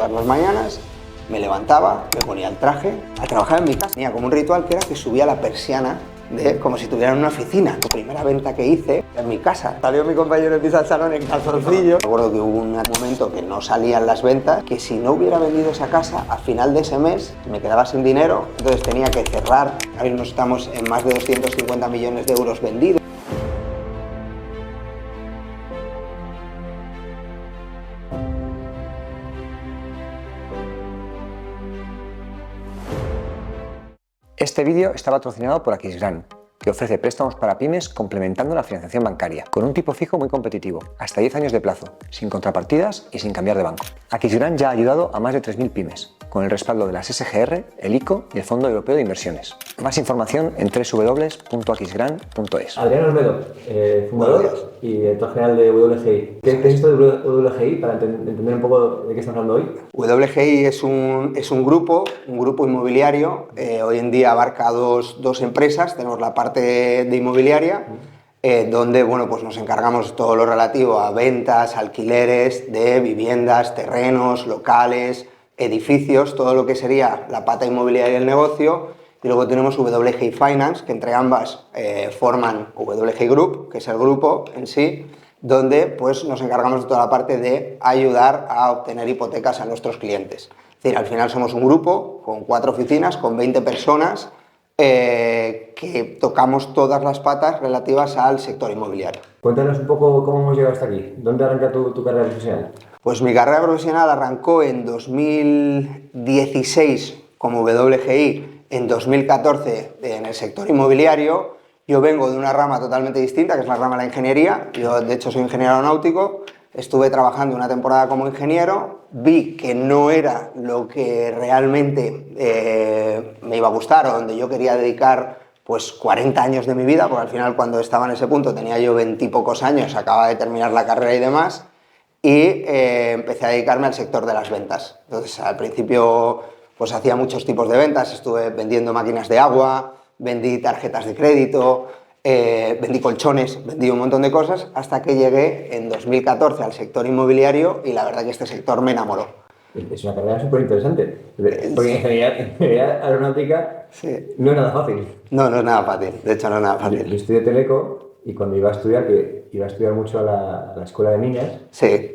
todas las mañanas, me levantaba, me ponía el traje a trabajar en mi casa. Tenía como un ritual que era que subía la persiana como si estuviera en una oficina. La primera venta que hice en mi casa. Salió mi compañero de piso al salón en calzoncillo. Recuerdo que hubo un momento que no salían las ventas, que si no hubiera vendido esa casa, a final de ese mes me quedaba sin dinero, entonces tenía que cerrar. Ahora mismo estamos en más de 250 millones de euros vendidos. Este vídeo está patrocinado por Aquisgrán, que ofrece préstamos para pymes complementando la financiación bancaria, con un tipo fijo muy competitivo, hasta 10 años de plazo, sin contrapartidas y sin cambiar de banco. Aquisgrán ya ha ayudado a más de 3.000 pymes, con el respaldo de las SGR, el ICO y el Fondo Europeo de Inversiones. Más información en www.aquisgrán.es. Adrián Olmedo, fundador y director general de WGI. ¿Qué es esto de WGI para entender un poco de qué estamos hablando hoy? WGI es un grupo inmobiliario. Hoy en día abarca dos empresas. Tenemos la parte de inmobiliaria, donde bueno, pues nos encargamos de todo lo relativo a ventas, alquileres de viviendas, terrenos, locales, edificios, todo lo que sería la pata inmobiliaria del negocio. Y luego tenemos WGI Finance, que entre ambas forman WGI Group, que es el grupo en sí, donde pues nos encargamos de toda la parte de ayudar a obtener hipotecas a nuestros clientes. Es decir, al final somos un grupo con 4 oficinas, con 20 personas, que tocamos todas las patas relativas al sector inmobiliario. Cuéntanos un poco cómo hemos llegado hasta aquí. ¿Dónde arranca tu carrera profesional? Pues mi carrera profesional arrancó en 2016 como WGI, en 2014 en el sector inmobiliario. Yo vengo de una rama totalmente distinta, que es la rama de la ingeniería. Yo, de hecho, soy ingeniero aeronáutico. Estuve trabajando una temporada como ingeniero, vi que no era lo que realmente me iba a gustar o donde yo quería dedicar pues 40 años de mi vida, porque al final cuando estaba en ese punto tenía yo 20 y pocos años, acababa de terminar la carrera y demás, y empecé a dedicarme al sector de las ventas. Entonces, al principio pues hacía muchos tipos de ventas, estuve vendiendo máquinas de agua, vendí tarjetas de crédito, vendí colchones, vendí un montón de cosas, hasta que llegué en 2014 al sector inmobiliario y la verdad que este sector me enamoró. Es una carrera súper interesante, porque ingeniería aeronáutica no es nada fácil. No, no es nada fácil, de hecho no es nada fácil. Yo estudié Teleco y cuando iba a estudiar, que iba a estudiar mucho a la escuela de niñas,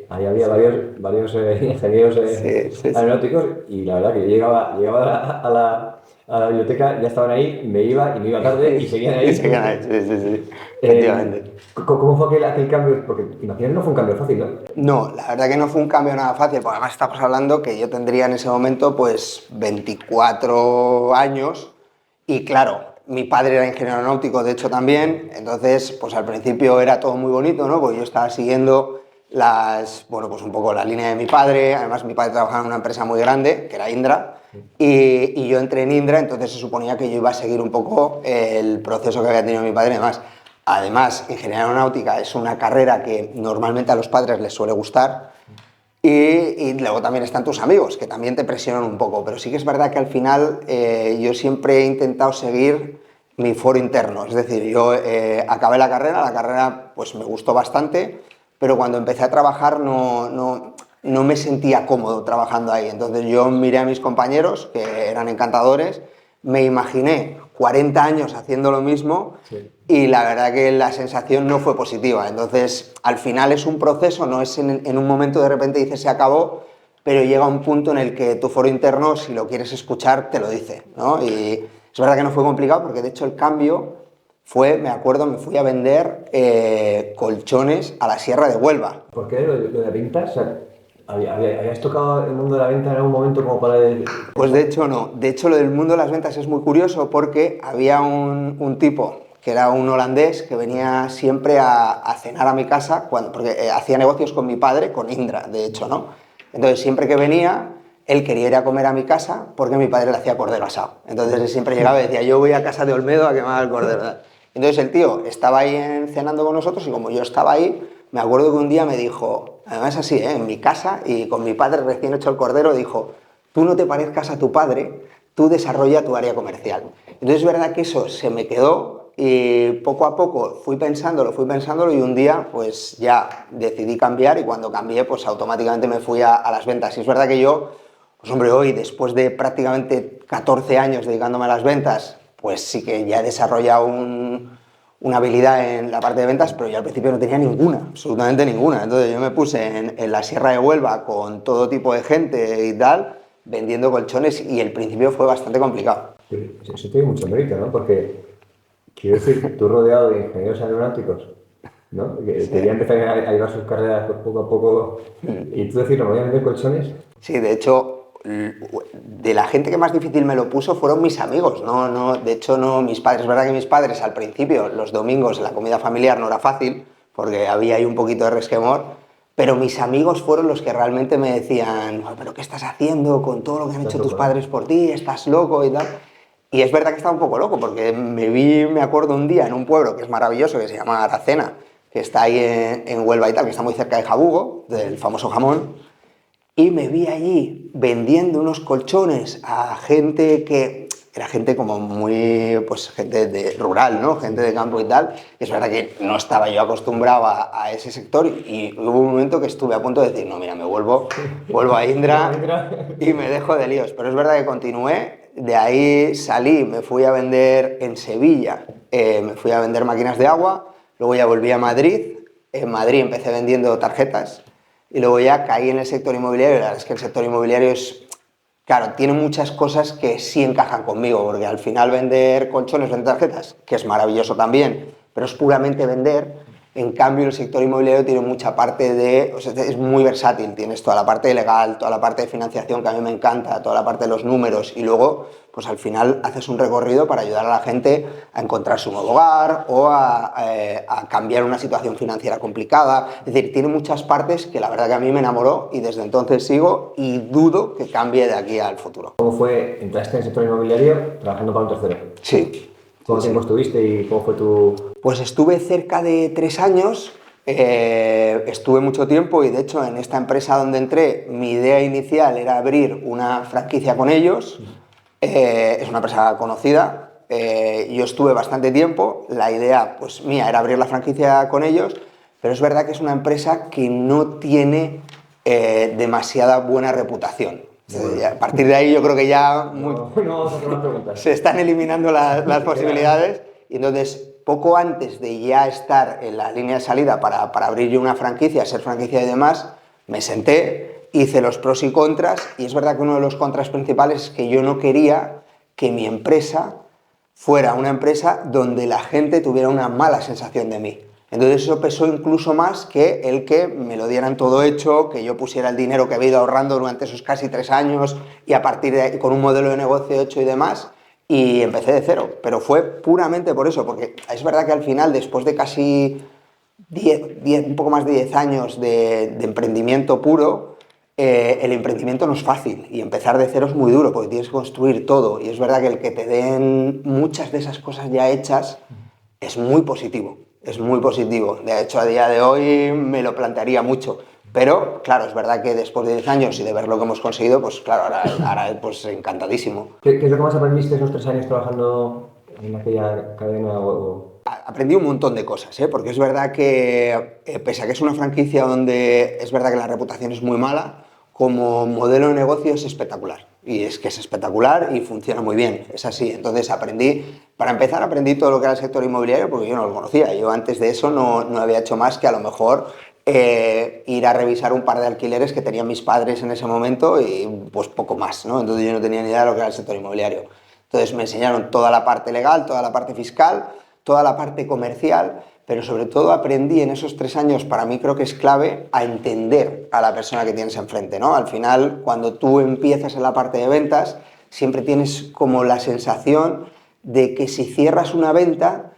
ahí había varios ingenieros aeronáuticos y la verdad que yo llegaba a la biblioteca, ya estaban ahí, me iba tarde y seguían ahí. Sí, efectivamente. ¿Cómo fue aquel cambio? Porque imagino no fue un cambio fácil, ¿no? No, la verdad que no fue un cambio nada fácil, porque además estamos hablando que yo tendría en ese momento pues 24 años y claro, mi padre era ingeniero aeronáutico, de hecho también, entonces pues al principio era todo muy bonito, ¿no? Porque yo estaba siguiendo pues un poco la línea de mi padre. Además mi padre trabajaba en una empresa muy grande, que era Indra, y yo entré en Indra, entonces se suponía que yo iba a seguir un poco el proceso que había tenido mi padre y demás. Además, ingeniería aeronáutica es una carrera que normalmente a los padres les suele gustar, y luego también están tus amigos, que también te presionan un poco, pero sí que es verdad que al final yo siempre he intentado seguir mi foro interno. Es decir, yo acabé la carrera pues me gustó bastante, pero cuando empecé a trabajar no me sentía cómodo trabajando ahí. Entonces yo miré a mis compañeros, que eran encantadores, me imaginé 40 años haciendo lo mismo, y la verdad que la sensación no fue positiva. Entonces, al final es un proceso, no es en un momento de repente dices se acabó, pero llega un punto en el que tu foro interno, si lo quieres escuchar, te lo dice, ¿no? Y es verdad que no fue complicado, porque de hecho el cambio fue, me acuerdo, me fui a vender colchones a la Sierra de Huelva. ¿Por qué lo de ventas? O sea, ¿habías tocado el mundo de la venta en algún momento como para...? Pues de hecho no. De hecho lo del mundo de las ventas es muy curioso, porque había un tipo que era un holandés que venía siempre a cenar a mi casa, porque hacía negocios con mi padre, con Indra, de hecho, ¿no? Entonces siempre que venía, él quería ir a comer a mi casa porque mi padre le hacía cordero asado. Entonces él siempre llegaba y decía, yo voy a casa de Olmedo a quemar el cordero. Entonces el tío estaba ahí cenando con nosotros, y como yo estaba ahí, me acuerdo que un día me dijo, además así, en mi casa y con mi padre recién hecho el cordero, dijo, tú no te parezcas a tu padre, tú desarrolla tu área comercial. Entonces es verdad que eso se me quedó, y poco a poco fui pensándolo y un día pues ya decidí cambiar y cuando cambié pues automáticamente me fui a las ventas. Y es verdad que yo, pues hombre, hoy después de prácticamente 14 años dedicándome a las ventas, pues sí que ya he desarrollado una habilidad en la parte de ventas, pero yo al principio no tenía ninguna, absolutamente ninguna. Entonces yo me puse en la Sierra de Huelva con todo tipo de gente y tal, vendiendo colchones y el principio fue bastante complicado. Eso tiene mucho mérito, ¿no? Porque, quiero decir, tú rodeado de ingenieros aeronáuticos, ¿no? Que sí. Ya empezaron a llevar sus carreras poco a poco, y tú decir, no voy a vender colchones. Sí, de hecho, de la gente que más difícil me lo puso fueron mis amigos, de hecho no mis padres. Es verdad que mis padres al principio, los domingos, la comida familiar no era fácil, porque había ahí un poquito de resquemor, pero mis amigos fueron los que realmente me decían, ¿pero qué estás haciendo con todo lo que han hecho tus padres por ti? ¿Estás loco y tal? Y es verdad que estaba un poco loco, porque me acuerdo un día en un pueblo que es maravilloso, que se llama Aracena, que está ahí en Huelva y tal, que está muy cerca de Jabugo, del famoso jamón, y me vi allí vendiendo unos colchones a gente que era gente como muy, pues gente rural, ¿no? Gente de campo y tal. Y es verdad que no estaba yo acostumbrado a ese sector y hubo un momento que estuve a punto de decir, no, mira, me vuelvo a Indra y me dejo de líos. Pero es verdad que continué, de ahí salí, me fui a vender en Sevilla, me fui a vender máquinas de agua, luego ya volví a Madrid, en Madrid empecé vendiendo tarjetas y luego ya caí en el sector inmobiliario. La verdad es que el sector inmobiliario es... Claro, tiene muchas cosas que sí encajan conmigo, porque al final vender colchones, vender tarjetas, que es maravilloso también, pero es puramente vender. En cambio, el sector inmobiliario tiene mucha parte de... O sea, es muy versátil, tienes toda la parte legal, toda la parte de financiación, que a mí me encanta, toda la parte de los números, y luego, pues al final haces un recorrido para ayudar a la gente a encontrar su nuevo hogar o a cambiar una situación financiera complicada. Es decir, tiene muchas partes que la verdad que a mí me enamoró y desde entonces sigo y dudo que cambie de aquí al futuro. ¿Cómo fue? ¿Entraste en el sector inmobiliario trabajando para un tercero? Sí. ¿Cuánto tiempo estuviste y cómo fue tu...? Pues estuve cerca de 3 años, estuve mucho tiempo y de hecho en esta empresa donde entré mi idea inicial era abrir una franquicia con ellos, es una empresa conocida, yo estuve bastante tiempo, la idea pues mía era abrir la franquicia con ellos, pero es verdad que es una empresa que no tiene demasiada buena reputación. A partir de ahí yo creo que ya se están eliminando las posibilidades y entonces poco antes de ya estar en la línea de salida para abrir yo una franquicia, ser franquicia y demás, me senté, hice los pros y contras y es verdad que uno de los contras principales es que yo no quería que mi empresa fuera una empresa donde la gente tuviera una mala sensación de mí. Entonces eso pesó incluso más que el que me lo dieran todo hecho, que yo pusiera el dinero que había ido ahorrando durante esos casi 3 años y a partir de ahí con un modelo de negocio hecho y demás, y empecé de cero. Pero fue puramente por eso, porque es verdad que al final, después de casi 10, un poco más de 10 años de emprendimiento puro, el emprendimiento no es fácil y empezar de cero es muy duro porque tienes que construir todo. Y es verdad que el que te den muchas de esas cosas ya hechas es muy positivo. Es muy positivo. De hecho, a día de hoy me lo plantearía mucho. Pero, claro, es verdad que después de 10 años y de ver lo que hemos conseguido, pues claro, ahora pues encantadísimo. ¿Qué es lo que más aprendiste esos 3 años trabajando en aquella cadena? Aprendí un montón de cosas, porque es verdad que, pese a que es una franquicia donde es verdad que la reputación es muy mala, como modelo de negocio es espectacular. Y es que es espectacular y funciona muy bien, es así. Entonces para empezar aprendí todo lo que era el sector inmobiliario porque yo no lo conocía. Yo antes de eso no había hecho más que a lo mejor ir a revisar un par de alquileres que tenían mis padres en ese momento y pues poco más, ¿no? Entonces yo no tenía ni idea de lo que era el sector inmobiliario. Entonces me enseñaron toda la parte legal, toda la parte fiscal, toda la parte comercial, pero sobre todo aprendí en esos 3 años, para mí creo que es clave, a entender a la persona que tienes enfrente, ¿no? Al final, cuando tú empiezas en la parte de ventas, siempre tienes como la sensación de que si cierras una venta,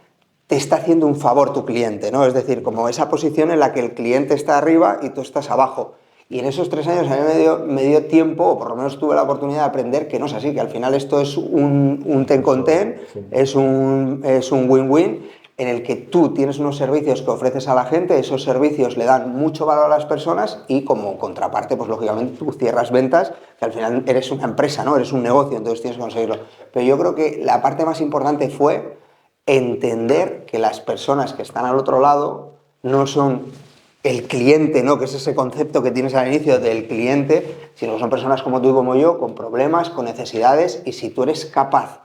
te está haciendo un favor tu cliente, ¿no? Es decir, como esa posición en la que el cliente está arriba y tú estás abajo. Y en esos 3 años a mí me dio tiempo, o por lo menos tuve la oportunidad de aprender que no es así, que al final esto es un ten con ten, es un win-win, en el que tú tienes unos servicios que ofreces a la gente, esos servicios le dan mucho valor a las personas y como contraparte, pues lógicamente tú cierras ventas, que al final eres una empresa, ¿no? Eres un negocio, entonces tienes que conseguirlo. Pero yo creo que la parte más importante fue entender que las personas que están al otro lado no son el cliente, ¿no? Que es ese concepto que tienes al inicio del cliente, sino que son personas como tú y como yo, con problemas, con necesidades, y si tú eres capaz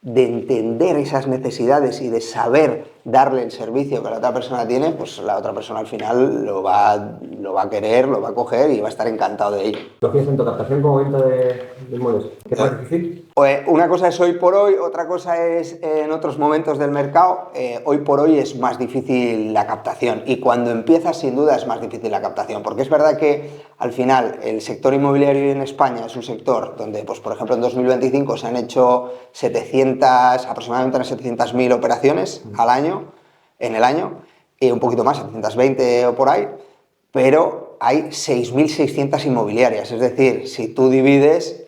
de entender esas necesidades y de saber darle el servicio que la otra persona tiene, pues la otra persona al final lo va a querer, lo va a coger y va a estar encantado de ello. ¿Tú hacías tanto captación como venta de inmuebles? ¿Qué tal es difícil? Una cosa es hoy por hoy, otra cosa es en otros momentos del mercado. Hoy por hoy es más difícil la captación y cuando empiezas sin duda es más difícil la captación, porque es verdad que al final el sector inmobiliario en España es un sector donde, pues, por ejemplo, en 2025 se han hecho aproximadamente unas 700.000 operaciones al año, en el año, y un poquito más, 720 o por ahí, pero hay 6.600 inmobiliarias, es decir, si tú divides,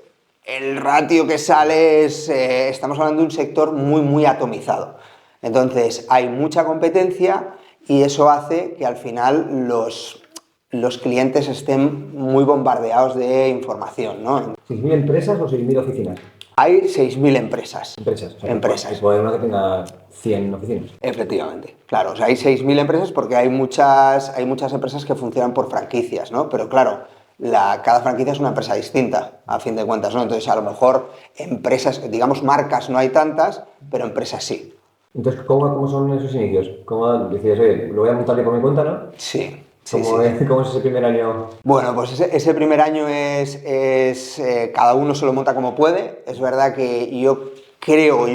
el ratio que sale estamos hablando de un sector muy, muy atomizado. Entonces, hay mucha competencia y eso hace que al final los clientes estén muy bombardeados de información, ¿no? ¿6.000 empresas o 6.000 oficinas? Hay 6.000 empresas. Empresas. O sea, empresas. Puede haber una que tenga 100 oficinas. Efectivamente, claro. O sea, hay 6.000 empresas porque hay muchas empresas que funcionan por franquicias, ¿no? Pero claro, cada franquicia es una empresa distinta, a fin de cuentas, ¿no? Entonces, a lo mejor empresas, digamos marcas no hay tantas, pero empresas sí. Entonces, ¿cómo son esos inicios? ¿Cómo decides, oye, lo voy a montar yo por mi cuenta, no? Sí. ¿Cómo es ese primer año? Bueno, pues ese primer año cada uno se lo monta como puede. Es verdad que yo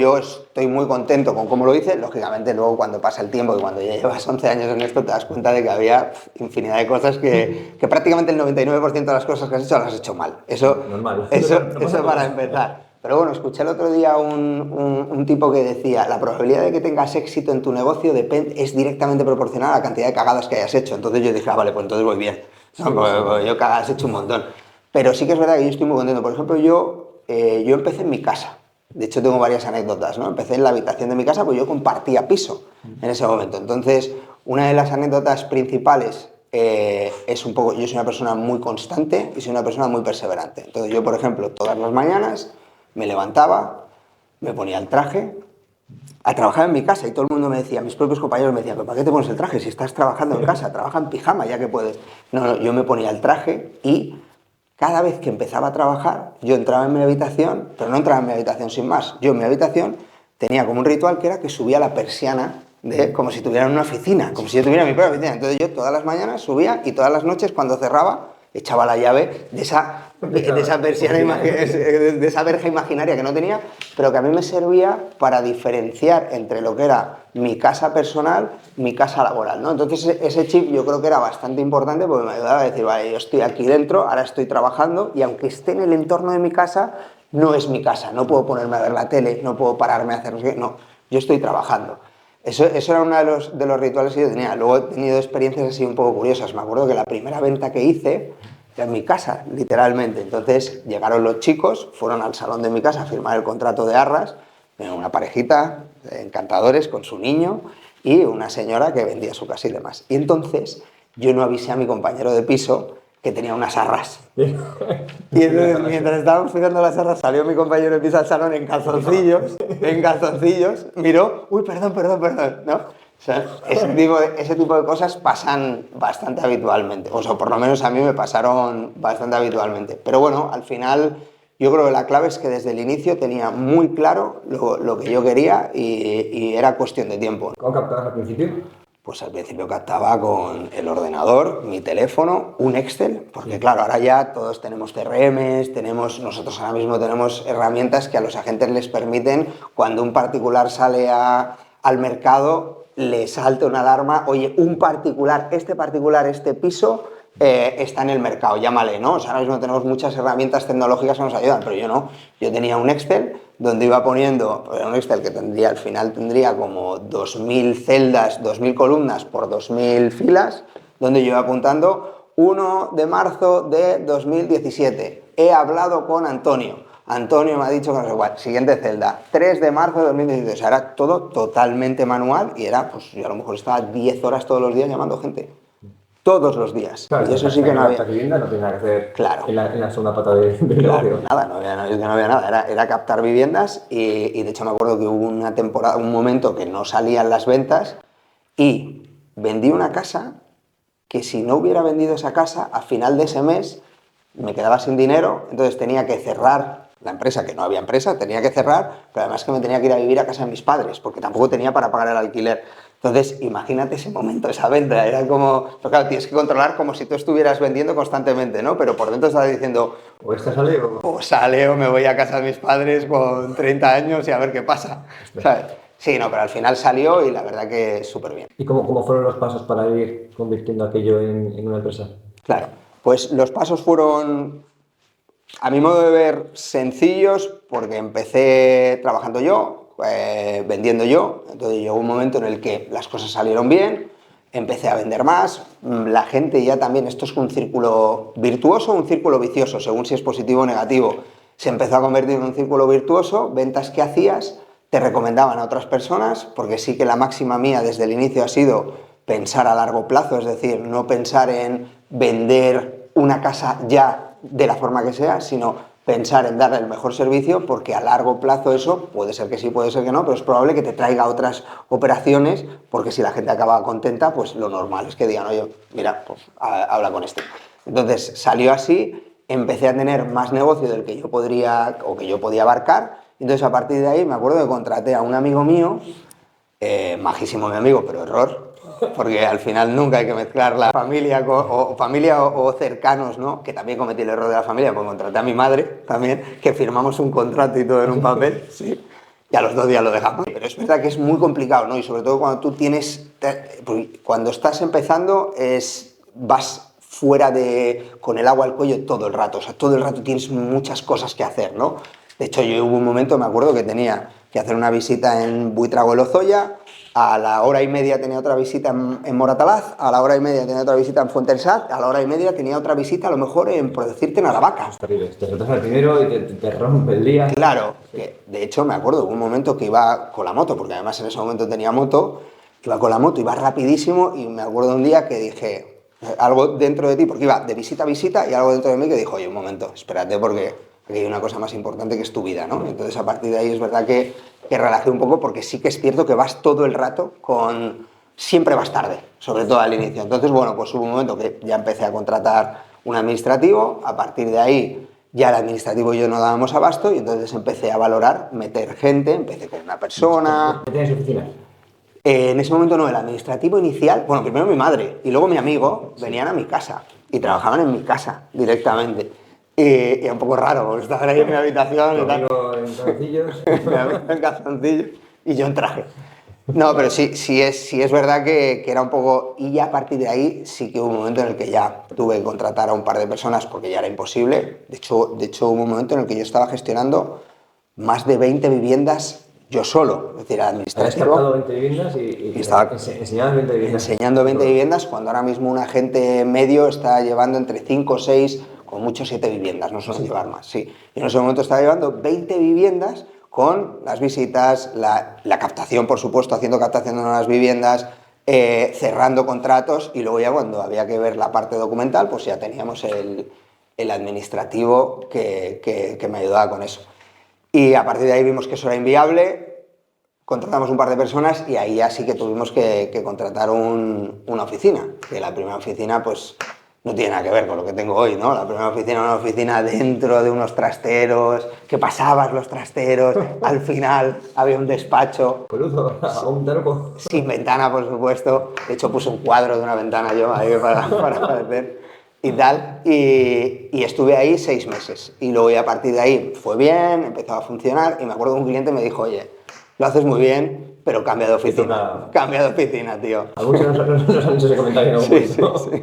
estoy muy contento con cómo lo hice. Lógicamente, luego cuando pasa el tiempo y cuando ya llevas 11 años en esto, te das cuenta de que había infinidad de cosas que prácticamente el 99% de las cosas que has hecho las has hecho mal. Eso para empezar. Pero bueno, escuché el otro día un tipo que decía, la probabilidad de que tengas éxito en tu negocio es directamente proporcional a la cantidad de cagadas que hayas hecho. Entonces yo dije, vale, pues entonces voy bien. No, pues yo cagadas he hecho un montón. Pero sí que es verdad que yo estoy muy contento. Por ejemplo, yo empecé en mi casa. De hecho, tengo varias anécdotas, ¿no? Empecé en la habitación de mi casa, pues yo compartía piso en ese momento. Entonces, una de las anécdotas principales es un poco, yo soy una persona muy constante y soy una persona muy perseverante. Entonces yo, por ejemplo, todas las mañanas me levantaba, me ponía el traje, a trabajar en mi casa y todo el mundo me decía, mis propios compañeros me decían, ¿pero para qué te pones el traje si estás trabajando en casa? Trabaja en pijama ya que puedes. No, yo me ponía el traje y cada vez que empezaba a trabajar, yo entraba en mi habitación, pero no entraba en mi habitación sin más. Yo en mi habitación tenía como un ritual que era que subía la persiana como si tuviera una oficina, como si yo tuviera mi propia oficina. Entonces yo todas las mañanas subía y todas las noches cuando cerraba echaba la llave de esa persiana, de esa verja imaginaria que no tenía, pero que a mí me servía para diferenciar entre lo que era mi casa personal, mi casa laboral, ¿no? Entonces ese chip yo creo que era bastante importante porque me ayudaba a decir, vale, yo estoy aquí dentro, ahora estoy trabajando y aunque esté en el entorno de mi casa, no es mi casa, no puedo ponerme a ver la tele, no puedo pararme a hacer no, yo estoy trabajando. Eso era uno de los rituales que yo tenía. Luego he tenido experiencias así un poco curiosas. Me acuerdo que la primera venta que hice era en mi casa, literalmente. Entonces llegaron los chicos, fueron al salón de mi casa a firmar el contrato de arras, una parejita, encantadores, con su niño y una señora que vendía su casa y demás. Y entonces yo no avisé a mi compañero de piso que tenía unas arras. Y entonces, mientras estábamos firmando las arras, salió mi compañero de piso al salón en calzoncillos, miró, uy, perdón, ¿no? O sea, ese tipo de cosas pasan bastante habitualmente, o sea, por lo menos a mí me pasaron bastante habitualmente. Pero bueno, al final yo creo que la clave es que desde el inicio tenía muy claro lo que yo quería y era cuestión de tiempo. ¿Cómo captabas al principio? Pues al principio captaba con el ordenador, mi teléfono, un Excel, porque claro, ahora ya todos tenemos CRMs, nosotros ahora mismo tenemos herramientas que a los agentes les permiten, cuando un particular sale al mercado, le salte una alarma, oye, este piso está en el mercado, llámale, ¿no? O sea, ahora mismo tenemos muchas herramientas tecnológicas que nos ayudan, pero yo no. Yo tenía un Excel donde iba poniendo, un Excel que al final tendría como 2.000 celdas, 2.000 columnas por 2.000 filas, donde yo iba apuntando 1 de marzo de 2017. He hablado con Antonio. Antonio me ha dicho que no sé cuál. Siguiente celda, 3 de marzo de 2017. O sea, era todo totalmente manual y era, pues yo a lo mejor estaba 10 horas todos los días llamando gente. todos los días. Claro, y eso sí que no había. Vivienda no tiene nada que hacer Claro. en la segunda pata del negocio. Nada, no había nada, era captar viviendas y de hecho me acuerdo que hubo una temporada, un momento que no salían las ventas y vendí una casa que si no hubiera vendido esa casa, a final de ese mes me quedaba sin dinero, entonces tenía que cerrar la empresa, que no había empresa, tenía que cerrar, pero además que me tenía que ir a vivir a casa de mis padres, porque tampoco tenía para pagar el alquiler. Entonces, imagínate ese momento, esa venta, era como, pero claro, tienes que controlar como si tú estuvieras vendiendo constantemente, ¿no? Pero por dentro estás diciendo, o esta sale o sale o me voy a casa de mis padres con 30 años y a ver qué pasa, ¿sabes? Sí, no, pero al final salió y la verdad que súper bien. ¿Y cómo fueron los pasos para ir convirtiendo aquello en una empresa? Claro, pues los pasos fueron, a mi modo de ver, sencillos, porque empecé trabajando yo, vendiendo yo, entonces llegó un momento en el que las cosas salieron bien, empecé a vender más, la gente ya también, esto es un círculo virtuoso o un círculo vicioso, según si es positivo o negativo, se empezó a convertir en un círculo virtuoso, ventas que hacías te recomendaban a otras personas, porque sí que la máxima mía desde el inicio ha sido pensar a largo plazo, es decir, no pensar en vender una casa ya de la forma que sea, sino pensar en darle el mejor servicio, porque a largo plazo eso puede ser que sí, puede ser que no, pero es probable que te traiga otras operaciones, porque si la gente acaba contenta, pues lo normal es que digan, oye, mira, pues habla con este. Entonces salió así, empecé a tener más negocio del que yo podría o que yo podía abarcar. Entonces, a partir de ahí, me acuerdo que contraté a un amigo mío, majísimo mi amigo, pero error, porque al final nunca hay que mezclar la familia o cercanos, ¿no? Que también cometí el error de la familia, porque contraté a mi madre también, que firmamos un contrato y todo en un papel, sí. Y a los 2 días lo dejamos. Pero es verdad que es muy complicado, ¿no? Y sobre todo cuando tú cuando estás empezando, vas fuera con el agua al cuello todo el rato, o sea, todo el rato tienes muchas cosas que hacer, ¿no? De hecho, yo hubo un momento, me acuerdo, que tenía que hacer una visita en Buitrago Lozoya, a la hora y media tenía otra visita en Moratalaz, a la hora y media tenía otra visita en Fuentesat, a la hora y media tenía otra visita a lo mejor por decirte en Aravaca. Es terrible, te saltas el dinero y te rompe el día. Claro, que de hecho me acuerdo, hubo un momento que iba con la moto, porque además en ese momento tenía moto, iba con la moto, iba rapidísimo y me acuerdo un día que dije, algo dentro de ti, porque iba de visita a visita y algo dentro de mí que dijo, oye, un momento, espérate porque aquí hay una cosa más importante que es tu vida, ¿no? Entonces a partir de ahí es verdad que relajé un poco porque sí que es cierto que vas todo el rato siempre vas tarde, sobre todo al inicio. Entonces, bueno, pues hubo un momento que ya empecé a contratar un administrativo, a partir de ahí ya el administrativo y yo no dábamos abasto y entonces empecé a valorar meter gente, empecé con una persona. ¿Qué tienes oficina? En ese momento no, el administrativo inicial, bueno, primero mi madre y luego mi amigo venían a mi casa y trabajaban en mi casa directamente. Y era un poco raro, porque estaban ahí en mi habitación y tal. En calzoncillos. Mi amigo en calzoncillos y yo en traje. No, pero sí es verdad que era un poco... Y ya a partir de ahí sí que hubo un momento en el que ya tuve que contratar a un par de personas porque ya era imposible. De hecho hubo un momento en el que yo estaba gestionando más de 20 viviendas yo solo, es decir, administrativo. Habías captado 20 viviendas y estaba enseñabas 20 viviendas. Enseñando 20 viviendas cuando ahora mismo un agente medio está llevando entre 5 o 6, con mucho 7 viviendas, no suelen llevar más, sí. Y en ese momento estaba llevando 20 viviendas con las visitas, la captación, por supuesto, haciendo captación en las viviendas, cerrando contratos y luego ya cuando había que ver la parte documental, pues ya teníamos el administrativo que me ayudaba con eso. Y a partir de ahí vimos que eso era inviable, contratamos un par de personas y ahí ya sí que tuvimos que contratar una oficina, que la primera oficina pues no tiene nada que ver con lo que tengo hoy, ¿no? La primera oficina era una oficina dentro de unos trasteros, que pasabas los trasteros, al final había un despacho. Peludo, a un terco. Sin ventana, por supuesto, de hecho puse un cuadro de una ventana yo ahí para aparecer. Y tal, y estuve ahí 6 meses y luego ya a partir de ahí fue bien, empezó a funcionar y me acuerdo que un cliente me dijo, oye, lo haces muy bien, pero cambia de oficina, cambia de oficina, tío. Algunos nos han hecho ese comentario. Sí,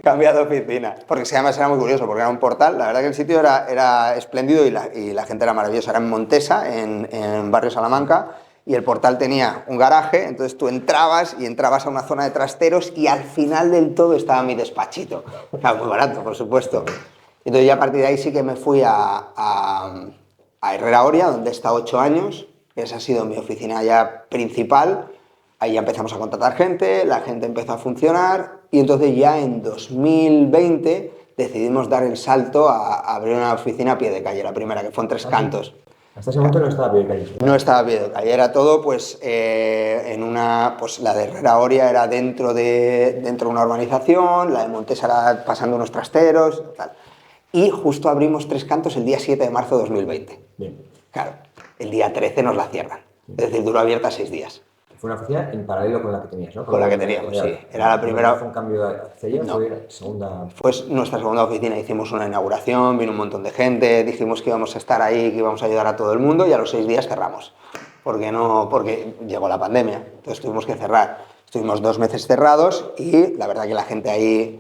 cambia de oficina, porque además era muy curioso, porque era un portal, la verdad que el sitio era espléndido y la gente era maravillosa, era en Montesa, en Barrio Salamanca, y el portal tenía un garaje, entonces tú entrabas a una zona de trasteros y al final del todo estaba mi despachito. Claro, muy barato, por supuesto. Entonces ya a partir de ahí sí que me fui a Herrera Oria, donde he estado 8 años, esa ha sido mi oficina ya principal. Ahí ya empezamos a contratar gente, la gente empezó a funcionar y entonces ya en 2020 decidimos dar el salto a abrir una oficina a pie de calle, la primera, que fue en Tres Cantos. Hasta ese momento no estaba a pie de calle. No estaba a pie de calle, era todo pues en una, pues la de Herrera Oria era dentro de una urbanización, la de Montes era pasando unos trasteros, tal. Y justo abrimos Tres Cantos el día 7 de marzo de 2020. Bien. Claro, el día 13 nos la cierran, es decir, duró abierta 6 días. Fue una oficina en paralelo con la que tenías, ¿no? Con la que teníamos, sí. Era la primera. ¿Fue un cambio hacia ella? No. ¿Fue la segunda? Fue nuestra segunda oficina, hicimos una inauguración, vino un montón de gente, dijimos que íbamos a estar ahí, que íbamos a ayudar a todo el mundo y a los 6 días cerramos. Porque llegó la pandemia, entonces tuvimos que cerrar. Estuvimos 2 meses cerrados y la verdad que la gente ahí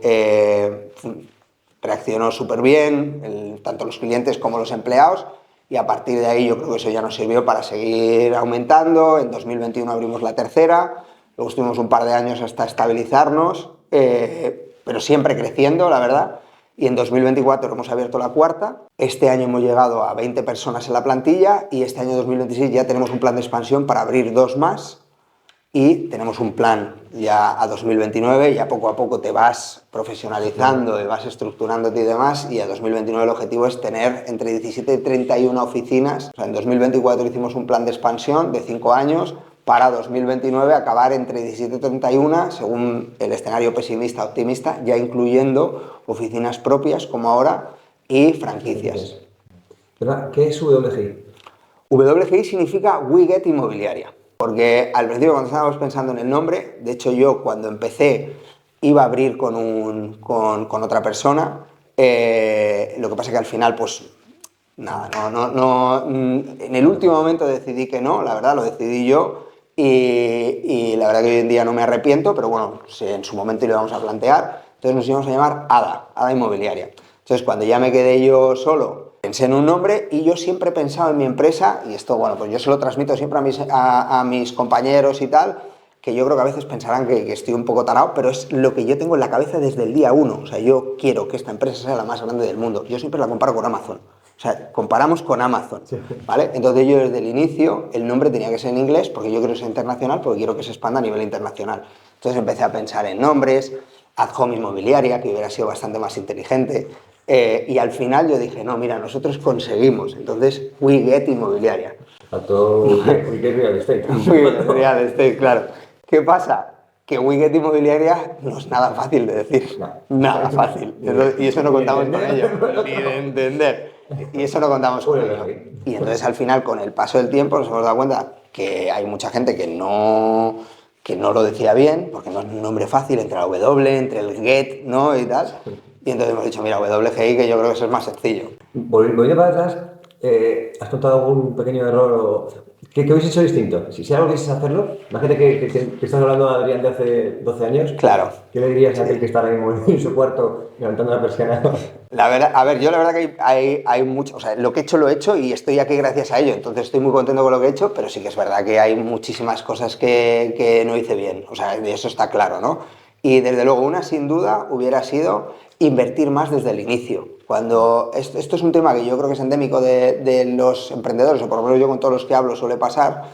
reaccionó súper bien, tanto los clientes como los empleados. Y a partir de ahí yo creo que eso ya nos sirvió para seguir aumentando. En 2021 abrimos la tercera, luego estuvimos un par de años hasta estabilizarnos, pero siempre creciendo, la verdad. Y en 2024 hemos abierto la cuarta. Este año hemos llegado a 20 personas en la plantilla y este año 2026 ya tenemos un plan de expansión para abrir 2 más. Y tenemos un plan ya a 2029, ya poco a poco te vas profesionalizando y vas estructurándote y demás, y a 2029 el objetivo es tener entre 17 y 31 oficinas. O sea, en 2024 hicimos un plan de expansión de 5 años, para 2029 acabar entre 17 y 31, según el escenario pesimista optimista, ya incluyendo oficinas propias como ahora y franquicias. ¿Qué es WGI? WGI significa We Get Inmobiliaria. Porque al principio cuando estábamos pensando en el nombre, de hecho yo cuando empecé iba a abrir con otra persona, lo que pasa que al final pues nada, en el último momento decidí que no, la verdad lo decidí yo y la verdad que hoy en día no me arrepiento, pero bueno, en su momento lo íbamos a plantear, entonces nos íbamos a llamar ADA Inmobiliaria. Entonces cuando ya me quedé yo solo, pensé en un nombre y yo siempre he pensado en mi empresa, y esto, bueno, pues yo se lo transmito siempre a mis compañeros y tal, que yo creo que a veces pensarán que estoy un poco tarado, pero es lo que yo tengo en la cabeza desde el día 1. O sea, yo quiero que esta empresa sea la más grande del mundo. Yo siempre la comparo con Amazon. O sea, comparamos con Amazon, ¿vale? Entonces yo desde el inicio, el nombre tenía que ser en inglés, porque yo quiero que sea internacional, porque quiero que se expanda a nivel internacional. Entonces empecé a pensar en nombres, At Home Inmobiliaria, que hubiera sido bastante más inteligente, y al final yo dije, no, mira, nosotros conseguimos, entonces We Get Inmobiliaria. Faltó We Get Real Estate. We Get Real Estate, claro. ¿Qué pasa? Que We Get Inmobiliaria no es nada fácil de decir, nada fácil. Y eso no contamos con ello, ni de entender. Y eso no contamos con ello. Y entonces al final, con el paso del tiempo, nos hemos dado cuenta que hay mucha gente que no lo decía bien, porque no es un nombre fácil, entre la W, entre el Get, ¿no? Y tal. Y entonces hemos dicho, mira, WGI, que yo creo que eso es más sencillo. Volviendo para atrás, ¿has contado algún pequeño error o qué hubiese hecho distinto? Si algo quisieras hacerlo, imagínate que estás hablando de Adrián de hace 12 años. Claro. ¿Qué le dirías a aquel que está ahora mismo en su cuarto levantando la persiana? La verdad, a ver, yo la verdad que hay mucho, o sea, lo que he hecho lo he hecho y estoy aquí gracias a ello, entonces estoy muy contento con lo que he hecho, pero sí que es verdad que hay muchísimas cosas que no hice bien, o sea, de eso está claro, ¿no? Y desde luego una sin duda hubiera sido invertir más desde el inicio. Cuando esto es un tema que yo creo que es endémico de los emprendedores, o por lo menos yo con todos los que hablo suele pasar,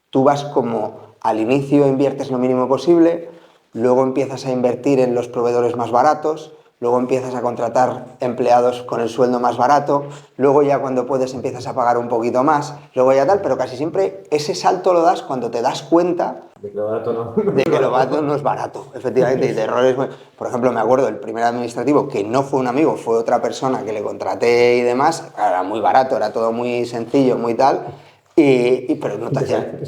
tú vas como al inicio inviertes lo mínimo posible, luego empiezas a invertir en los proveedores más baratos, luego empiezas a contratar empleados con el sueldo más barato, luego ya cuando puedes empiezas a pagar un poquito más, luego ya tal, pero casi siempre ese salto lo das cuando te das cuenta de que lo barato no. De que lo barato no es barato, efectivamente, y de errores. Por ejemplo, me acuerdo del primer administrativo, que no fue un amigo, fue otra persona que le contraté y demás, era muy barato, era todo muy sencillo, muy tal, pero no te hacía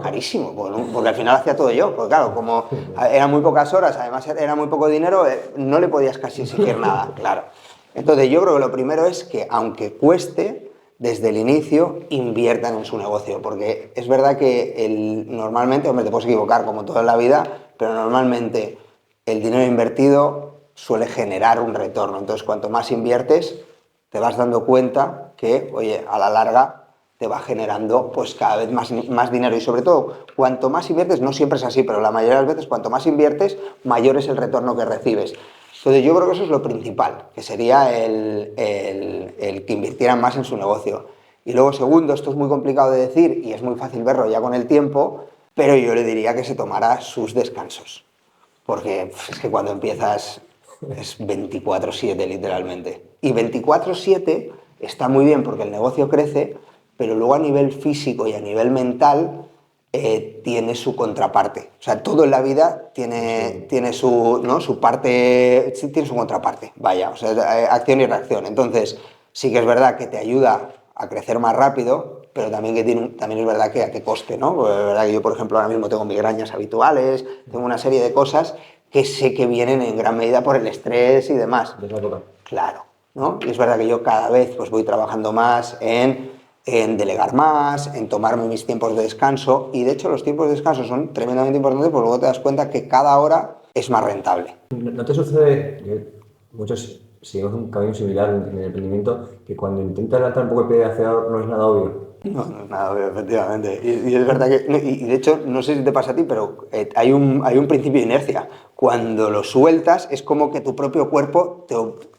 carísimo, porque al final hacía todo yo, porque claro, como eran muy pocas horas, además era muy poco dinero, no le podías casi exigir nada, claro. Entonces yo creo que lo primero es que, aunque cueste, desde el inicio inviertan en su negocio, porque es verdad que normalmente, hombre, te puedes equivocar como toda la vida, pero normalmente el dinero invertido suele generar un retorno, entonces cuanto más inviertes te vas dando cuenta que, oye, a la larga te va generando pues cada vez más dinero y sobre todo, cuanto más inviertes, no siempre es así, pero la mayoría de las veces cuanto más inviertes, mayor es el retorno que recibes. Entonces yo creo que eso es lo principal, que sería el que invirtieran más en su negocio. Y luego segundo, esto es muy complicado de decir y es muy fácil verlo ya con el tiempo, pero yo le diría que se tomara sus descansos, porque es que cuando empiezas es 24/7 literalmente. Y 24/7 está muy bien porque el negocio crece, pero luego a nivel físico y a nivel mental tiene su contraparte. O sea, todo en la vida tiene su, ¿no? su parte, sí, tiene su contraparte, vaya, o sea, acción y reacción. Entonces, sí que es verdad que te ayuda a crecer más rápido, pero también, también es verdad que a qué coste, ¿no? Porque es verdad que yo, por ejemplo, ahora mismo tengo migrañas habituales, tengo una serie de cosas que sé que vienen en gran medida por el estrés y demás. Claro, ¿no? Y es verdad que yo cada vez pues, voy trabajando más en delegar más, en tomarme mis tiempos de descanso, y de hecho los tiempos de descanso son tremendamente importantes porque luego te das cuenta que cada hora es más rentable. ¿No te sucede, muchos seguimos un camino similar en el emprendimiento, que cuando intentas lanzar un poco el pie de acelerador no es nada obvio? No, no es nada obvio, efectivamente. Y es verdad que, y de hecho, no sé si te pasa a ti, pero hay un principio de inercia. Cuando lo sueltas, es como que tu propio cuerpo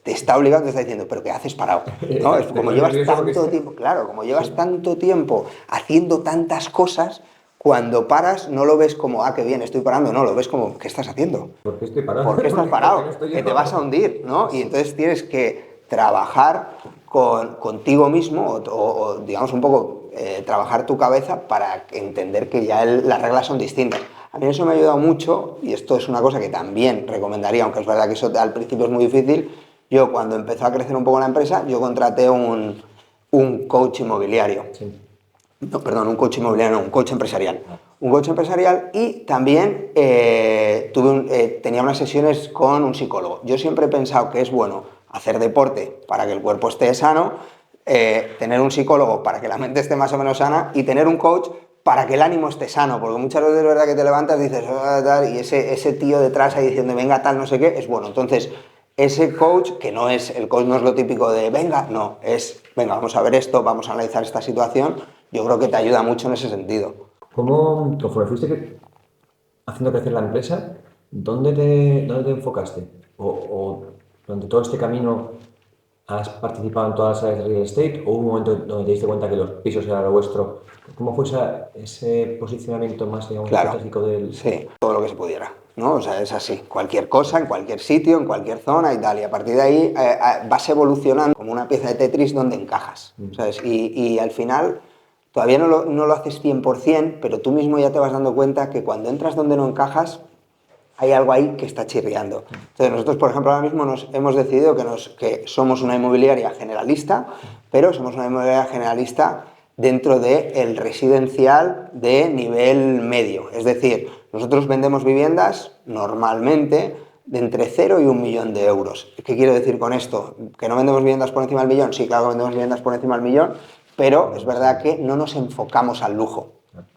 te está obligando, te está diciendo, pero ¿qué haces parado? ¿No? Es como llevas tanto tiempo, claro, como llevas tanto tiempo haciendo tantas cosas, cuando paras no lo ves como, ah, qué bien, estoy parando, no, lo ves como, ¿qué estás haciendo? ¿Por qué estoy parado? ¿Por qué estás parado? No que te vas a hundir, ¿no? Y entonces tienes que trabajar contigo mismo o digamos un poco trabajar tu cabeza para entender que ya las reglas son distintas. A mí eso me ha ayudado mucho y esto es una cosa que también recomendaría, aunque es verdad que eso al principio es muy difícil. Yo cuando empezó a crecer un poco la empresa, yo contraté un coach inmobiliario. Sí. No, perdón, un coach inmobiliario, no, un coach empresarial. Un coach empresarial y también tenía unas sesiones con un psicólogo. Yo siempre he pensado que es bueno hacer deporte para que el cuerpo esté sano, tener un psicólogo para que la mente esté más o menos sana y tener un coach para que el ánimo esté sano, porque muchas veces es verdad que te levantas y dices, y ese tío detrás ahí diciendo, venga tal, no sé qué, es bueno. Entonces, ese coach, que no es, el coach no es lo típico de, venga, no, es, venga, vamos a ver esto, vamos a analizar esta situación, yo creo que te ayuda mucho en ese sentido. Conforme fuiste haciendo crecer la empresa, ¿dónde te enfocaste? ¿O durante todo este camino has participado en todas las áreas de real estate? ¿O hubo un momento donde te diste cuenta que los pisos eran lo vuestro? ¿Cómo fue ese posicionamiento más, digamos, estratégico del...? Sí, todo lo que se pudiera, ¿no? O sea, es así, cualquier cosa, en cualquier sitio, en cualquier zona y tal, y a partir de ahí vas evolucionando como una pieza de Tetris donde encajas, ¿sabes? Y al final todavía no lo haces 100%, pero tú mismo ya te vas dando cuenta que cuando entras donde no encajas, hay algo ahí que está chirriando. Entonces nosotros, por ejemplo, ahora mismo hemos decidido que somos una inmobiliaria generalista, pero somos una inmobiliaria generalista dentro del residencial de nivel medio. Es decir, nosotros vendemos viviendas normalmente de entre 0 y 1 millón de euros. ¿Qué quiero decir con esto? ¿Que no vendemos viviendas por encima del millón? Sí, claro que vendemos viviendas por encima del millón, pero es verdad que no nos enfocamos al lujo.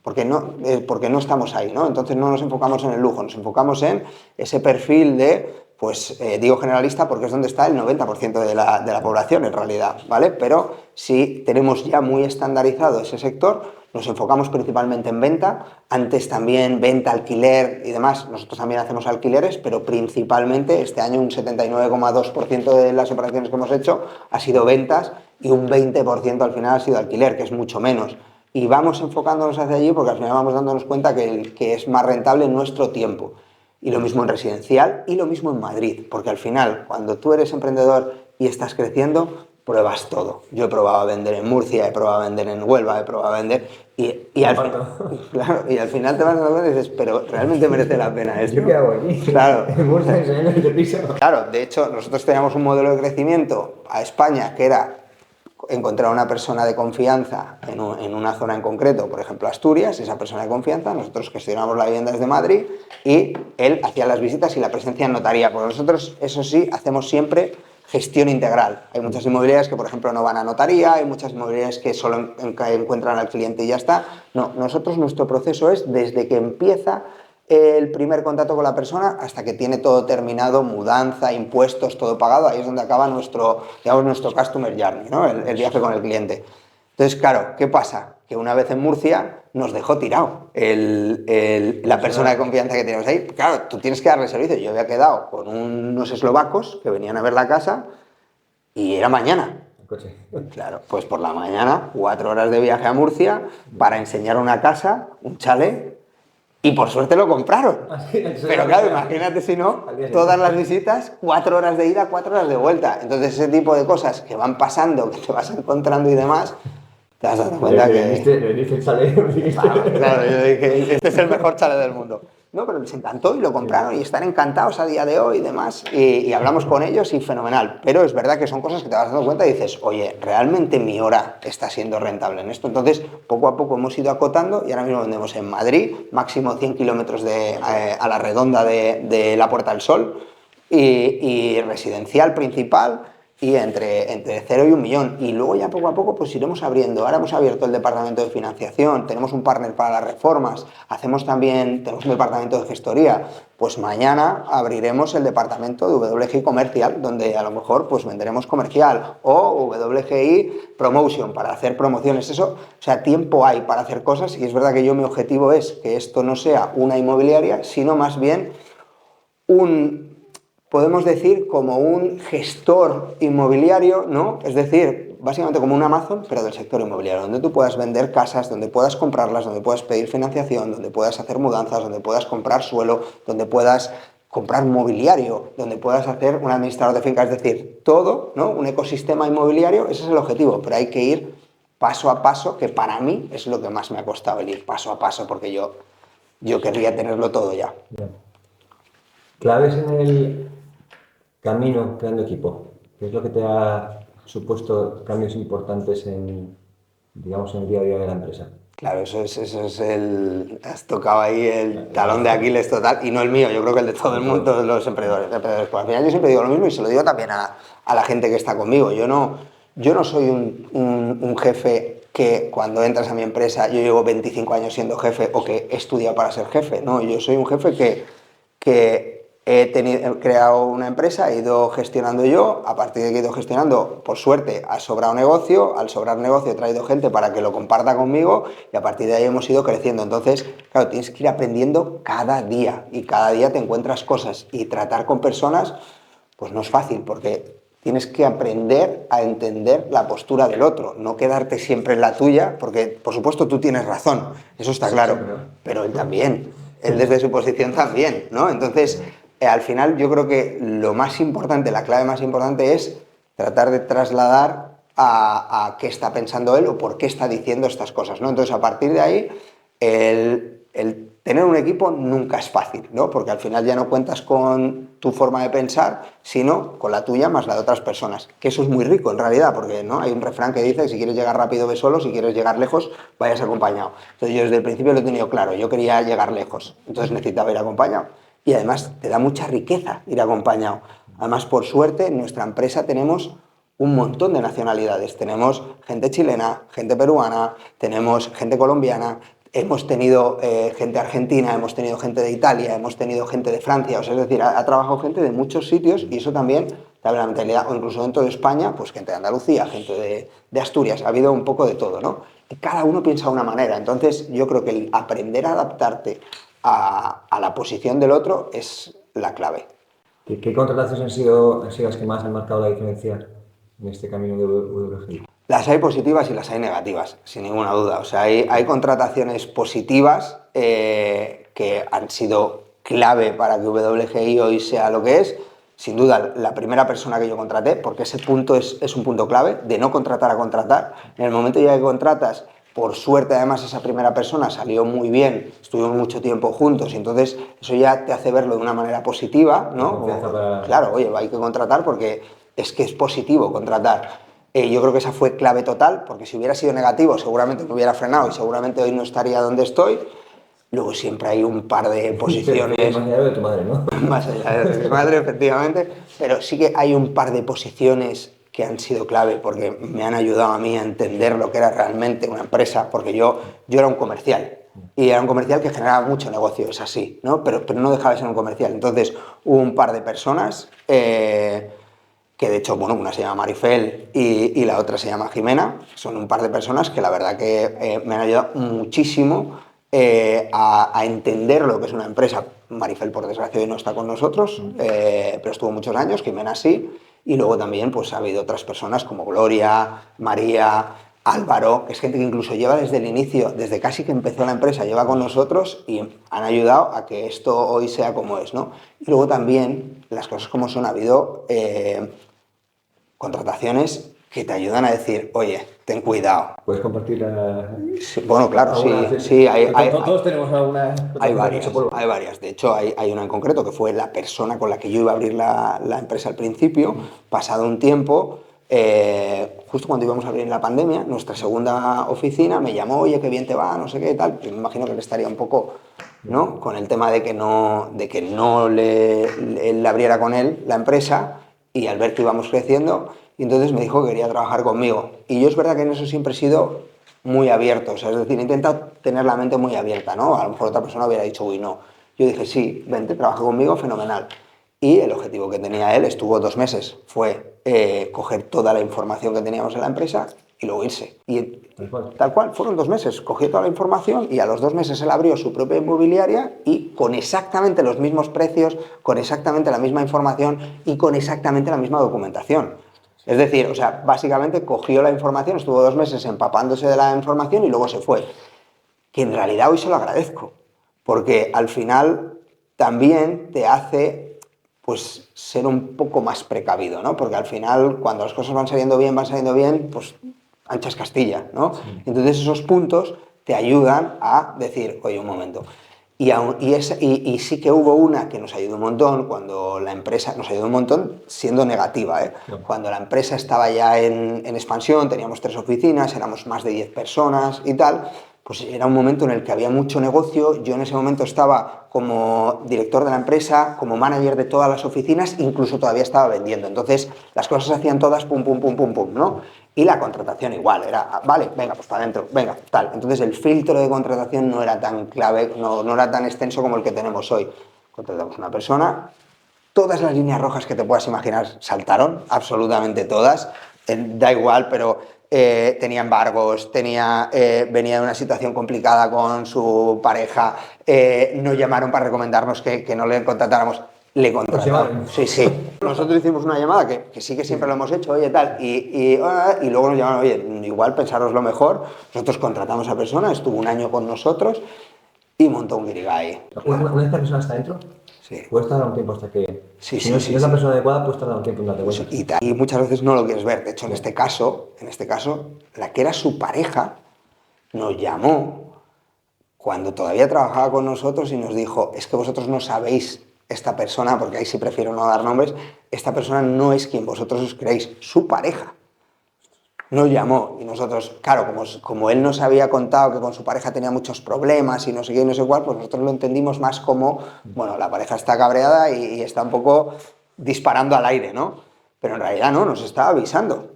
Porque no estamos ahí, ¿no? Entonces no nos enfocamos en el lujo, nos enfocamos en ese perfil de, pues digo generalista porque es donde está el 90% de la población en realidad, ¿vale? Pero si tenemos ya muy estandarizado ese sector, nos enfocamos principalmente en venta, antes también venta, alquiler y demás, nosotros también hacemos alquileres, pero principalmente este año un 79,2% de las operaciones que hemos hecho ha sido ventas y un 20% al final ha sido alquiler, que es mucho menos. Y vamos enfocándonos hacia allí porque al final vamos dándonos cuenta que es más rentable nuestro tiempo. Y lo mismo en residencial y lo mismo en Madrid, porque al final, cuando tú eres emprendedor y estás creciendo, pruebas todo. Yo he probado a vender en Murcia, he probado a vender en Huelva, he probado a vender y al final te vas dando cuenta y dices, pero ¿realmente merece la pena esto? ¿Yo qué hago aquí? Claro. En Murcia enseñando el piso. Claro, de hecho, nosotros teníamos un modelo de crecimiento a España que era encontrar una persona de confianza en una zona en concreto, por ejemplo Asturias, esa persona de confianza, nosotros gestionamos la vivienda desde Madrid y él hacía las visitas y la presencia en notaría, porque nosotros, eso sí, hacemos siempre gestión integral. Hay muchas inmobiliarias que, por ejemplo, no van a notaría, hay muchas inmobiliarias que solo encuentran al cliente y ya está. No, nosotros, nuestro proceso es desde que empieza el primer contacto con la persona hasta que tiene todo terminado, mudanza, impuestos, todo pagado, ahí es donde acaba nuestro customer journey, ¿no? El viaje con el cliente. Entonces, claro, ¿qué pasa? Que una vez en Murcia nos dejó tirado la persona de confianza que teníamos ahí. Claro, tú tienes que darle servicio. Yo había quedado con unos eslovacos que venían a ver la casa y era mañana. Claro, pues por la mañana, 4 horas de viaje a Murcia para enseñar una casa, un chalet, Y por suerte lo compraron. Pero claro, imagínate si no, todas las visitas, 4 horas de ida, 4 horas de vuelta. Entonces ese tipo de cosas que van pasando, que te vas encontrando y demás, te vas dando cuenta que... Le dice el chalet. Claro, yo dije, este es el mejor chalet del mundo. No, pero les encantó y lo compraron y están encantados a día de hoy y demás. Y hablamos con ellos y fenomenal. Pero es verdad que son cosas que te vas dando cuenta y dices, oye, realmente mi hora está siendo rentable en esto. Entonces, poco a poco hemos ido acotando y ahora mismo vendemos en Madrid, máximo 100 kilómetros a la redonda de la Puerta del Sol y residencial principal. Y entre 0 y 1 millón. Y luego ya poco a poco pues iremos abriendo. Ahora hemos abierto el departamento de financiación, tenemos un partner para las reformas, tenemos un departamento de gestoría. Pues mañana abriremos el departamento de WGI Comercial, donde a lo mejor pues venderemos comercial, o WGI Promotion para hacer promociones. Eso, o sea, tiempo hay para hacer cosas y es verdad que mi objetivo es que esto no sea una inmobiliaria, sino más bien podemos decir como un gestor inmobiliario, ¿no? Es decir, básicamente como un Amazon, pero del sector inmobiliario, donde tú puedas vender casas, donde puedas comprarlas, donde puedas pedir financiación, donde puedas hacer mudanzas, donde puedas comprar suelo, donde puedas comprar mobiliario, donde puedas hacer un administrador de fincas, es decir, todo, ¿no? Un ecosistema inmobiliario, ese es el objetivo, pero hay que ir paso a paso, que para mí es lo que más me ha costado, el ir paso a paso, porque yo querría tenerlo todo ya. Claves en el camino creando equipo. ¿Qué es lo que te ha supuesto cambios importantes digamos, en el día a día de la empresa? Claro, eso es has tocado ahí el talón de Aquiles total, y no el mío, yo creo que el de todo el mundo, de los emprendedores. Pues al final yo siempre digo lo mismo y se lo digo también a la gente que está conmigo. Yo no soy un jefe que cuando entras a mi empresa, yo llevo 25 años siendo jefe o que he estudiado para ser jefe. No, yo soy un jefe que he creado una empresa, he ido gestionando yo, a partir de que he ido gestionando, por suerte, ha sobrado negocio, al sobrar negocio he traído gente para que lo comparta conmigo y a partir de ahí hemos ido creciendo. Entonces, claro, tienes que ir aprendiendo cada día y cada día te encuentras cosas y tratar con personas, pues no es fácil porque tienes que aprender a entender la postura del otro, no quedarte siempre en la tuya, porque por supuesto tú tienes razón, eso está claro, pero él también, él desde su posición también, ¿no? Entonces, al final yo creo que lo más importante, la clave más importante es tratar de trasladar a qué está pensando él o por qué está diciendo estas cosas, ¿no? Entonces, a partir de ahí, el tener un equipo nunca es fácil, ¿no? Porque al final ya no cuentas con tu forma de pensar, sino con la tuya más la de otras personas. Que eso es muy rico en realidad, porque ¿no? Hay un refrán que dice que si quieres llegar rápido ve solo, si quieres llegar lejos vayas acompañado. Entonces yo desde el principio lo he tenido claro, yo quería llegar lejos, entonces necesitaba ir acompañado. Y además te da mucha riqueza ir acompañado. Además, por suerte, en nuestra empresa tenemos un montón de nacionalidades. Tenemos gente chilena, gente peruana, tenemos gente colombiana, hemos tenido gente argentina, hemos tenido gente de Italia, hemos tenido gente de Francia, o sea, es decir, ha trabajado gente de muchos sitios y eso también te abre la mentalidad, o incluso dentro de España, pues gente de Andalucía, gente de Asturias, ha habido un poco de todo, ¿no? Y cada uno piensa de una manera, entonces yo creo que el aprender a adaptarte a la posición del otro es la clave. ¿Qué contrataciones han sido las que más han marcado la diferencia en este camino de WGI? Las hay positivas y las hay negativas, sin ninguna duda. O sea, hay contrataciones positivas que han sido clave para que WGI hoy sea lo que es. Sin duda, la primera persona que yo contraté, porque ese punto es un punto clave, de no contratar a contratar. En el momento ya que contratas, por suerte además esa primera persona salió muy bien, estuvimos mucho tiempo juntos y entonces eso ya te hace verlo de una manera positiva, ¿no? Claro, oye, hay que contratar porque es que es positivo contratar. Yo creo que esa fue clave total, porque si hubiera sido negativo seguramente me hubiera frenado y seguramente hoy no estaría donde estoy. Luego siempre hay un par de posiciones... Más allá de tu madre, ¿no? Más allá de mi madre, efectivamente. Pero sí que hay un par de posiciones que han sido clave porque me han ayudado a mí a entender lo que era realmente una empresa, porque yo era un comercial. Y era un comercial que generaba mucho negocio, es así, ¿no? Pero no dejaba de ser un comercial. Entonces hubo un par de personas... que de hecho, bueno, una se llama Marifel y la otra se llama Jimena. Son un par de personas que la verdad que me han ayudado muchísimo a entender lo que es una empresa. Marifel, por desgracia, hoy no está con nosotros, pero estuvo muchos años, Jimena sí. Y luego también pues ha habido otras personas como Gloria, María, Álvaro, que es gente que incluso lleva desde el inicio, desde casi que empezó la empresa, lleva con nosotros y han ayudado a que esto hoy sea como es, ¿no? Y luego también, las cosas como son, ha habido contrataciones que te ayudan a decir, oye, ten cuidado. ¿Puedes compartir? Sí, bueno, claro, sí, todos tenemos alguna. Hay varias. De hecho, hay una en concreto que fue la persona con la que yo iba a abrir la empresa al principio. Pasado un tiempo, justo cuando íbamos a abrir en la pandemia, nuestra segunda oficina me llamó, oye, qué bien te va, no sé qué, tal. Yo me imagino que él estaría un poco, ¿no?, con el tema de que no le abriera con él la empresa, y al ver que íbamos creciendo, y entonces me dijo que quería trabajar conmigo. Y yo es verdad que en eso siempre he sido muy abierto, o sea, es decir, he intentado tener la mente muy abierta, ¿no? A lo mejor otra persona hubiera dicho, uy, no. Yo dije, sí, vente, trabaja conmigo, fenomenal. Y el objetivo que tenía él, estuvo 2 meses, fue coger toda la información que teníamos en la empresa y luego irse. Y tal cual, fueron 2 meses, cogió toda la información y a los 2 meses él abrió su propia inmobiliaria y con exactamente los mismos precios, con exactamente la misma información y con exactamente la misma documentación. Es decir, o sea, básicamente cogió la información, estuvo 2 meses empapándose de la información y luego se fue. Que en realidad hoy se lo agradezco, porque al final también te hace, pues, ser un poco más precavido, ¿no? Porque al final, cuando las cosas van saliendo bien, pues anchas Castilla, ¿no? Sí. Entonces esos puntos te ayudan a decir, oye, un momento. Y sí que hubo una que nos ayudó un montón cuando la empresa, nos ayudó un montón siendo negativa, ¿eh? Sí. Cuando la empresa estaba ya en expansión, teníamos 3 oficinas, éramos más de 10 personas y tal, pues era un momento en el que había mucho negocio. Yo en ese momento estaba como director de la empresa, como manager de todas las oficinas, incluso todavía estaba vendiendo. Entonces las cosas se hacían todas pum, pum, pum, pum, pum, ¿no? Y la contratación igual, era, vale, venga, pues para adentro, venga, tal. Entonces el filtro de contratación no era tan clave, no era tan extenso como el que tenemos hoy. Contratamos una persona, todas las líneas rojas que te puedas imaginar saltaron, absolutamente todas, da igual, pero tenía embargos, venía de una situación complicada con su pareja, nos llamaron para recomendarnos que no le contratáramos. Le contrataron. Sí. Nosotros hicimos una llamada que sí que siempre lo hemos hecho, oye, tal, y luego nos llamaron, oye, igual pensároslo mejor. Nosotros contratamos a esa persona, estuvo 1 año con nosotros y montó un guirigay. ¿Una vez que la persona está dentro? Sí. ¿Puedes tardar un tiempo hasta que...? Si no es la persona adecuada, puedes tardar un tiempo en darte cuenta. Y muchas veces no lo quieres ver. De hecho, en este caso, la que era su pareja nos llamó cuando todavía trabajaba con nosotros y nos dijo, es que vosotros no sabéis esta persona, porque ahí sí prefiero no dar nombres, esta persona no es quien vosotros os creéis, su pareja nos llamó y nosotros, claro, como él nos había contado que con su pareja tenía muchos problemas y no sé qué y no sé cuál, pues nosotros lo entendimos más como, bueno, la pareja está cabreada y está un poco disparando al aire, ¿no? Pero en realidad no, nos estaba avisando.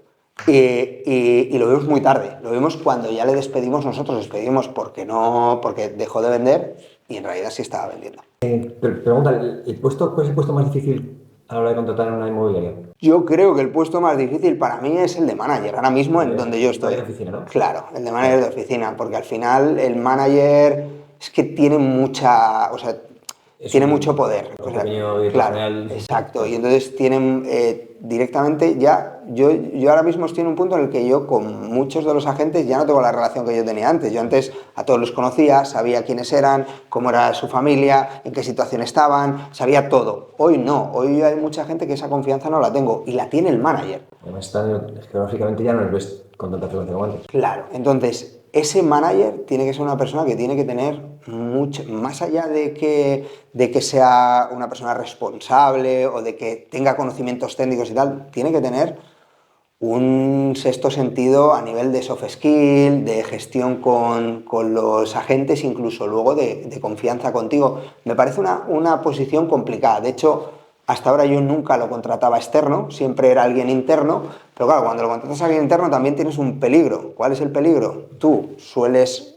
Y lo vimos muy tarde, lo vimos cuando ya le despedimos nosotros, porque dejó de vender y en realidad sí estaba vendiendo. Pregunta, ¿cuál es el puesto más difícil a la hora de contratar en una inmobiliaria? Yo creo que el puesto más difícil para mí es el de manager, ahora mismo en donde yo estoy. De oficina, ¿no? Claro, el de manager de oficina, porque al final el manager es que tiene tiene mucho poder. Claro, exacto. Y entonces tienen directamente ya, yo ahora mismo estoy en un punto en el que yo con muchos de los agentes ya no tengo la relación que yo tenía antes. Yo antes a todos los conocía, sabía quiénes eran, cómo era su familia, en qué situación estaban, sabía todo. Hoy no, hoy hay mucha gente que esa confianza no la tengo y la tiene el manager. Además, geográficamente ya no les ves con tanta frecuencia como antes. Claro, entonces ese manager tiene que ser una persona que tiene que tener mucho, más allá de que sea una persona responsable o de que tenga conocimientos técnicos y tal, tiene que tener un sexto sentido a nivel de soft skill, de gestión con los agentes, incluso luego de confianza contigo. Me parece una posición complicada. De hecho, hasta ahora yo nunca lo contrataba externo, siempre era alguien interno, pero claro, cuando lo contratas a alguien interno también tienes un peligro. ¿Cuál es el peligro? Tú sueles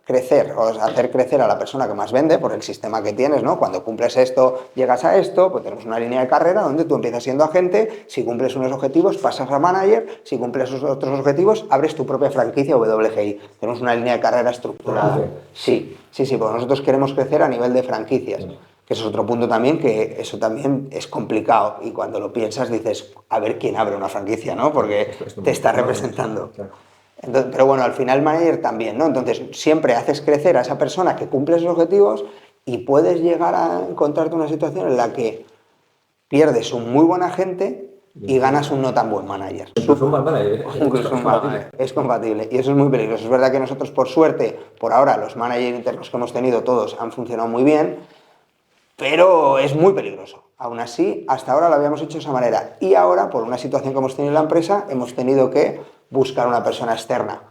crecer o hacer crecer a la persona que más vende por el sistema que tienes, ¿no? Cuando cumples esto, llegas a esto, pues tenemos una línea de carrera donde tú empiezas siendo agente, si cumples unos objetivos pasas a manager, si cumples otros objetivos abres tu propia franquicia WGI. Tenemos una línea de carrera estructurada. Sí, porque nosotros queremos crecer a nivel de franquicias. Que eso es otro punto también, que eso también es complicado y cuando lo piensas dices, a ver quién abre una franquicia, ¿no? Porque te está representando. Entonces, pero bueno, al final el manager también, ¿no? Entonces siempre haces crecer a esa persona que cumple esos objetivos y puedes llegar a encontrarte una situación en la que pierdes un muy buen agente y ganas un no tan buen manager. Incluso un mal manager. Es compatible. Y eso es muy peligroso. Es verdad que nosotros, por suerte, por ahora, los managers internos que hemos tenido todos han funcionado muy bien, pero es muy peligroso. Aún así, hasta ahora lo habíamos hecho de esa manera. Y ahora, por una situación que hemos tenido en la empresa, hemos tenido que buscar una persona externa.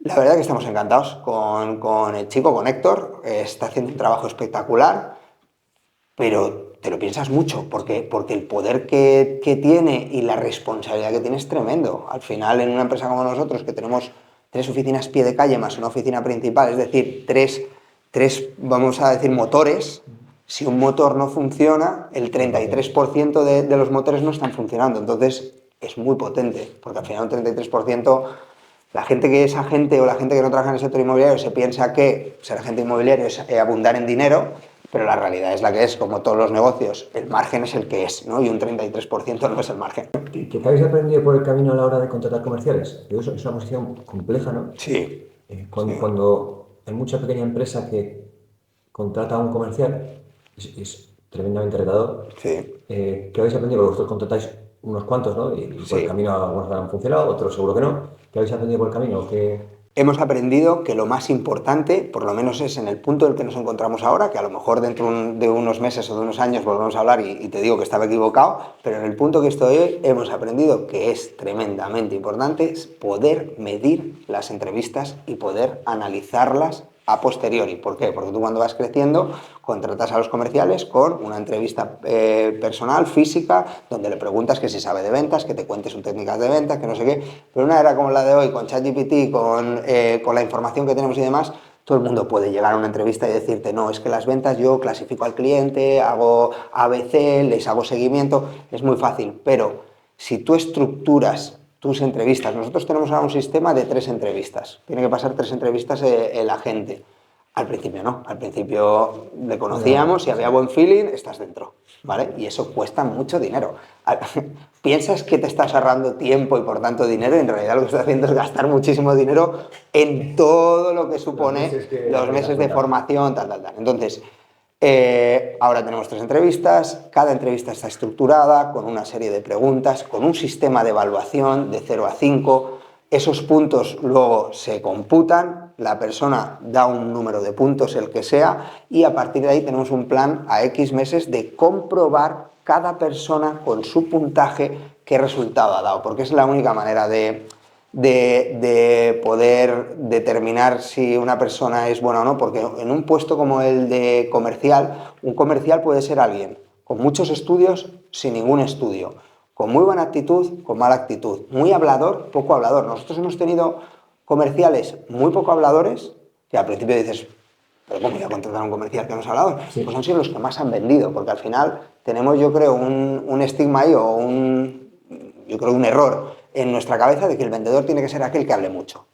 La verdad que estamos encantados con el chico, con Héctor. Está haciendo un trabajo espectacular, pero te lo piensas mucho, porque el poder que tiene y la responsabilidad que tiene es tremendo. Al final, en una empresa como nosotros, que tenemos 3 oficinas pie de calle más una oficina principal, es decir, tres vamos a decir, motores. Si un motor no funciona, el 33% de los motores no están funcionando. Entonces, es muy potente, porque al final un 33%, la gente que es agente o la gente que no trabaja en el sector inmobiliario se piensa que ser agente inmobiliario es abundar en dinero, pero la realidad es la que es, como todos los negocios, el margen es el que es, ¿no? Y un 33% no es el margen. ¿Qué habéis aprendido por el camino a la hora de contratar comerciales? Eso es una cuestión compleja, ¿no? Sí. Cuando hay mucha pequeña empresa que contrata a un comercial, es tremendamente retador. Sí. ¿Qué habéis aprendido? Porque vosotros contratáis unos cuantos, ¿no? Y por el camino algunos han funcionado, otros seguro que no. ¿Qué habéis aprendido por el camino? Hemos aprendido que lo más importante, por lo menos es en el punto en el que nos encontramos ahora, que a lo mejor dentro de unos meses o de unos años volvemos a hablar y te digo que estaba equivocado, pero en el punto que estoy hoy hemos aprendido que es tremendamente importante es poder medir las entrevistas y poder analizarlas a posteriori. ¿Por qué? Porque tú cuando vas creciendo contratas a los comerciales con una entrevista personal, física, donde le preguntas que si sabe de ventas, que te cuente sus técnicas de ventas, que no sé qué. Pero una era como la de hoy, con ChatGPT, con la información que tenemos y demás, todo el mundo puede llegar a una entrevista y decirte, no, es que las ventas yo clasifico al cliente, hago ABC, les hago seguimiento, es muy fácil. Pero si tú estructuras tus entrevistas, nosotros tenemos ahora un sistema de 3 entrevistas, tiene que pasar 3 entrevistas el agente. Al principio no, al principio le conocíamos, si había buen feeling, estás dentro, ¿vale? Y eso cuesta mucho dinero. Piensas que te estás ahorrando tiempo y por tanto dinero, y en realidad lo que estás haciendo es gastar muchísimo dinero en todo lo que supone los meses de formación, tal. Entonces, ahora tenemos 3 entrevistas, cada entrevista está estructurada con una serie de preguntas, con un sistema de evaluación de 0 a 5, esos puntos luego se computan, la persona da un número de puntos, el que sea, y a partir de ahí tenemos un plan a X meses de comprobar cada persona con su puntaje qué resultado ha dado, porque es la única manera de poder determinar si una persona es buena o no, porque en un puesto como el de comercial, un comercial puede ser alguien con muchos estudios, sin ningún estudio, con muy buena actitud, con mala actitud, muy hablador, poco hablador. Nosotros hemos tenido comerciales muy poco habladores, que al principio dices, pero ¿cómo voy a contratar a un comercial que no es hablador? Sí. Pues han sido los que más han vendido, porque al final tenemos, yo creo, un estigma ahí o un error en nuestra cabeza de que el vendedor tiene que ser aquel que hable mucho.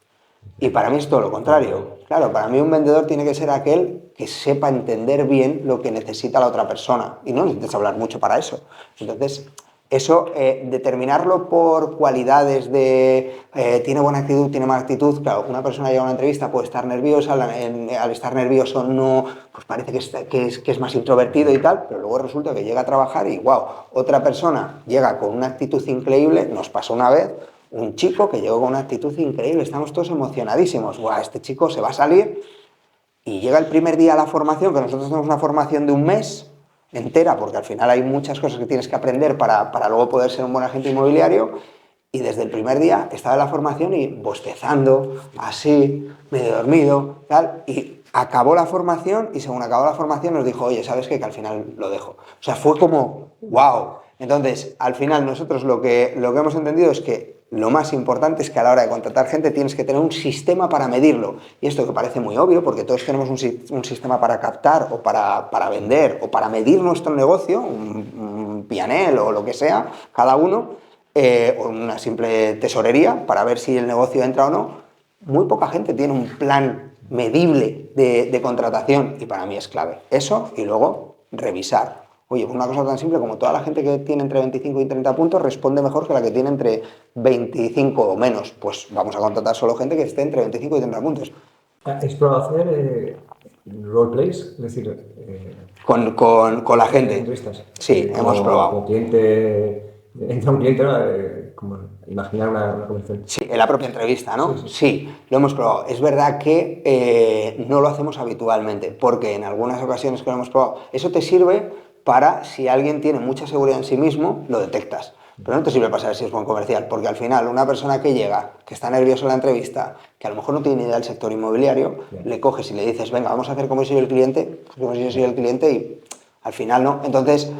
Y para mí es todo lo contrario. Claro, para mí un vendedor tiene que ser aquel que sepa entender bien lo que necesita la otra persona. Y no necesitas hablar mucho para eso. Entonces, eso, determinarlo por cualidades de tiene buena actitud, tiene mala actitud. Claro, una persona llega a una entrevista, puede estar nerviosa, al estar nervioso no, pues parece que es más introvertido y tal, pero luego resulta que llega a trabajar y wow, otra persona llega con una actitud increíble. Nos pasó una vez un chico que llegó con una actitud increíble, estamos todos emocionadísimos, wow, este chico se va a salir, y llega el primer día a la formación, que nosotros tenemos una formación de un mes entera, porque al final hay muchas cosas que tienes que aprender para luego poder ser un buen agente inmobiliario, y desde el primer día estaba en la formación y bostezando, así, medio dormido, tal, y acabó la formación, y según acabó la formación nos dijo, oye, ¿sabes qué? Que al final lo dejo. O sea, fue como, wow. Entonces, al final nosotros lo que hemos entendido es que lo más importante es que a la hora de contratar gente tienes que tener un sistema para medirlo. Y esto que parece muy obvio, porque todos tenemos un sistema para captar o para vender o para medir nuestro negocio, un P&L o lo que sea, cada uno, o una simple tesorería para ver si el negocio entra o no. Muy poca gente tiene un plan medible de contratación, y para mí es clave. Eso, y luego revisar. Oye, pues una cosa tan simple como toda la gente que tiene entre 25 y 30 puntos responde mejor que la que tiene entre 25 o menos. Pues vamos a contratar solo gente que esté entre 25 y 30 puntos. ¿Es probado hacer roleplays? Es decir, con la gente. Entrevistas. Sí, hemos probado. Como cliente, entra un cliente, ¿no? Como imaginar una conversación. Sí, en la propia entrevista, ¿no? Sí. Sí, lo hemos probado. Es verdad que no lo hacemos habitualmente, porque en algunas ocasiones que lo hemos probado, eso te sirve para, si alguien tiene mucha seguridad en sí mismo, lo detectas. Pero no te sirve para saber si es buen comercial, porque al final una persona que llega, que está nerviosa en la entrevista, que a lo mejor no tiene ni idea del sector inmobiliario, le coges y le dices, venga, vamos a hacer como si soy el cliente, pues como si yo soy el cliente, y al final no. Entonces,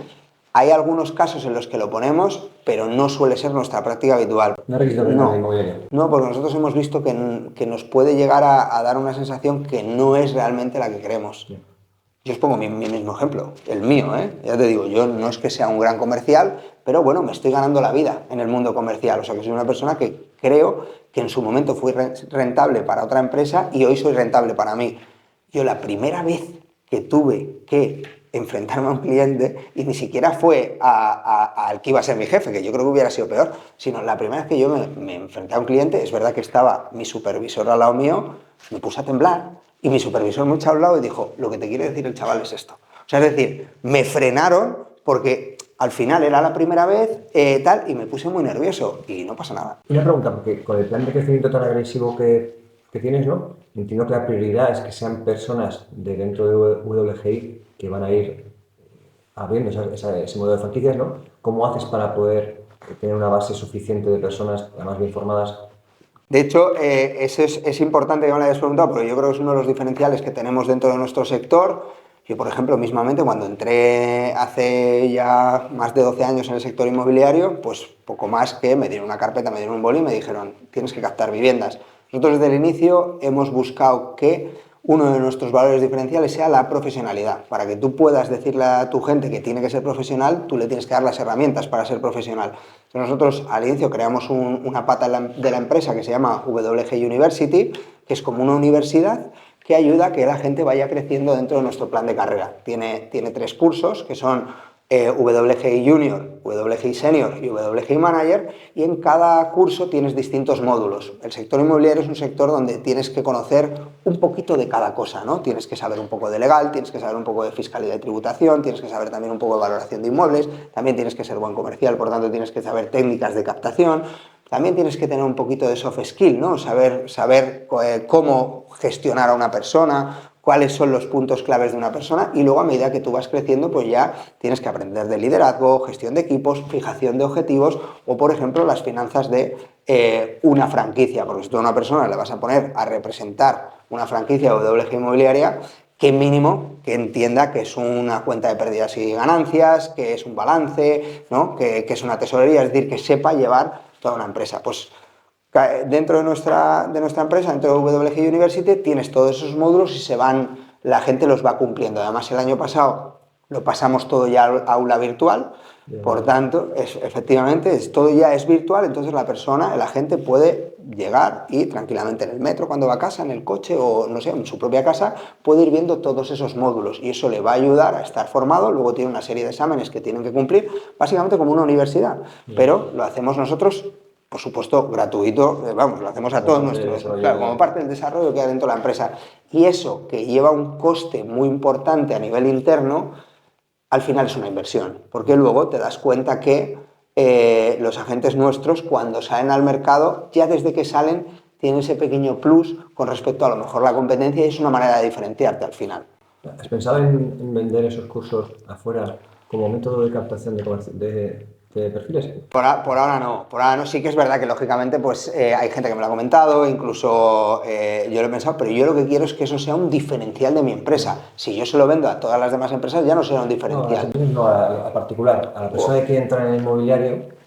hay algunos casos en los que lo ponemos, pero no suele ser nuestra práctica habitual. No, porque nosotros hemos visto que nos puede llegar a dar una sensación que no es realmente la que queremos. Yo os pongo mi mismo ejemplo, el mío, ¿eh? Ya te digo, yo no es que sea un gran comercial, pero bueno, me estoy ganando la vida en el mundo comercial. O sea, que soy una persona que creo que en su momento fui rentable para otra empresa y hoy soy rentable para mí. Yo la primera vez que tuve que enfrentarme a un cliente, y ni siquiera fue al que iba a ser mi jefe, que yo creo que hubiera sido peor, sino la primera vez que yo me enfrenté a un cliente, es verdad que estaba mi supervisor al lado mío, me puse a temblar. Y mi supervisor me echó a un lado y dijo, lo que te quiere decir el chaval es esto. O sea, es decir, me frenaron porque al final era la primera vez y me puse muy nervioso y no pasa nada. Una pregunta, porque con el plan de crecimiento tan agresivo que tienes, ¿no? Entiendo que la prioridad es que sean personas de dentro de WGI que van a ir abriendo ese modelo de franquicias, ¿no? ¿Cómo haces para poder tener una base suficiente de personas, además bien formadas? De hecho, eso es importante que me lo hayas preguntado, porque yo creo que es uno de los diferenciales que tenemos dentro de nuestro sector. Yo, por ejemplo, mismamente, cuando entré hace ya más de 12 años en el sector inmobiliario, pues poco más que me dieron una carpeta, me dieron un boli y me dijeron, tienes que captar viviendas. Nosotros desde el inicio hemos buscado que uno de nuestros valores diferenciales sea la profesionalidad. Para que tú puedas decirle a tu gente que tiene que ser profesional, tú le tienes que dar las herramientas para ser profesional. Entonces nosotros al inicio creamos una pata de la empresa que se llama WG University, que es como una universidad que ayuda a que la gente vaya creciendo dentro de nuestro plan de carrera. Tiene 3 cursos que son WGI Junior, WGI Senior y WGI Manager, y en cada curso tienes distintos módulos. El sector inmobiliario es un sector donde tienes que conocer un poquito de cada cosa, ¿no? Tienes que saber un poco de legal, tienes que saber un poco de fiscalidad y tributación, tienes que saber también un poco de valoración de inmuebles, también tienes que ser buen comercial, por tanto tienes que saber técnicas de captación, también tienes que tener un poquito de soft skill, ¿no? Saber cómo gestionar a una persona, cuáles son los puntos claves de una persona, y luego a medida que tú vas creciendo pues ya tienes que aprender de liderazgo, gestión de equipos, fijación de objetivos o por ejemplo las finanzas de una franquicia, porque si tú a una persona le vas a poner a representar una franquicia o WG inmobiliaria, que mínimo que entienda que es una cuenta de pérdidas y ganancias, que es un balance, ¿no? que es una tesorería, es decir, que sepa llevar toda una empresa. Pues dentro de nuestra empresa, dentro de WG University, tienes todos esos módulos y la gente los va cumpliendo. Además, el año pasado lo pasamos todo ya a aula virtual, por tanto, efectivamente, todo ya es virtual, entonces la gente puede llegar y tranquilamente en el metro cuando va a casa, en el coche o, no sé, en su propia casa, puede ir viendo todos esos módulos y eso le va a ayudar a estar formado. Luego tiene una serie de exámenes que tienen que cumplir, básicamente como una universidad, pero lo hacemos nosotros, por supuesto, gratuito, lo hacemos a todos nuestros, claro, como parte del desarrollo que hay dentro de la empresa. Y eso, que lleva un coste muy importante a nivel interno, al final es una inversión, porque luego te das cuenta que los agentes nuestros, cuando salen al mercado, ya desde que salen, tienen ese pequeño plus con respecto a lo mejor la competencia y es una manera de diferenciarte al final. ¿Has pensado en vender esos cursos afuera como método de captación de perfiles? Por ahora no, sí que es verdad que lógicamente pues hay gente que me lo ha comentado, incluso yo lo he pensado, pero yo lo que quiero es que eso sea un diferencial de mi empresa. Si yo se lo vendo a todas las demás empresas ya no será un diferencial. No, a particular, a la persona que entra en el inmobiliario,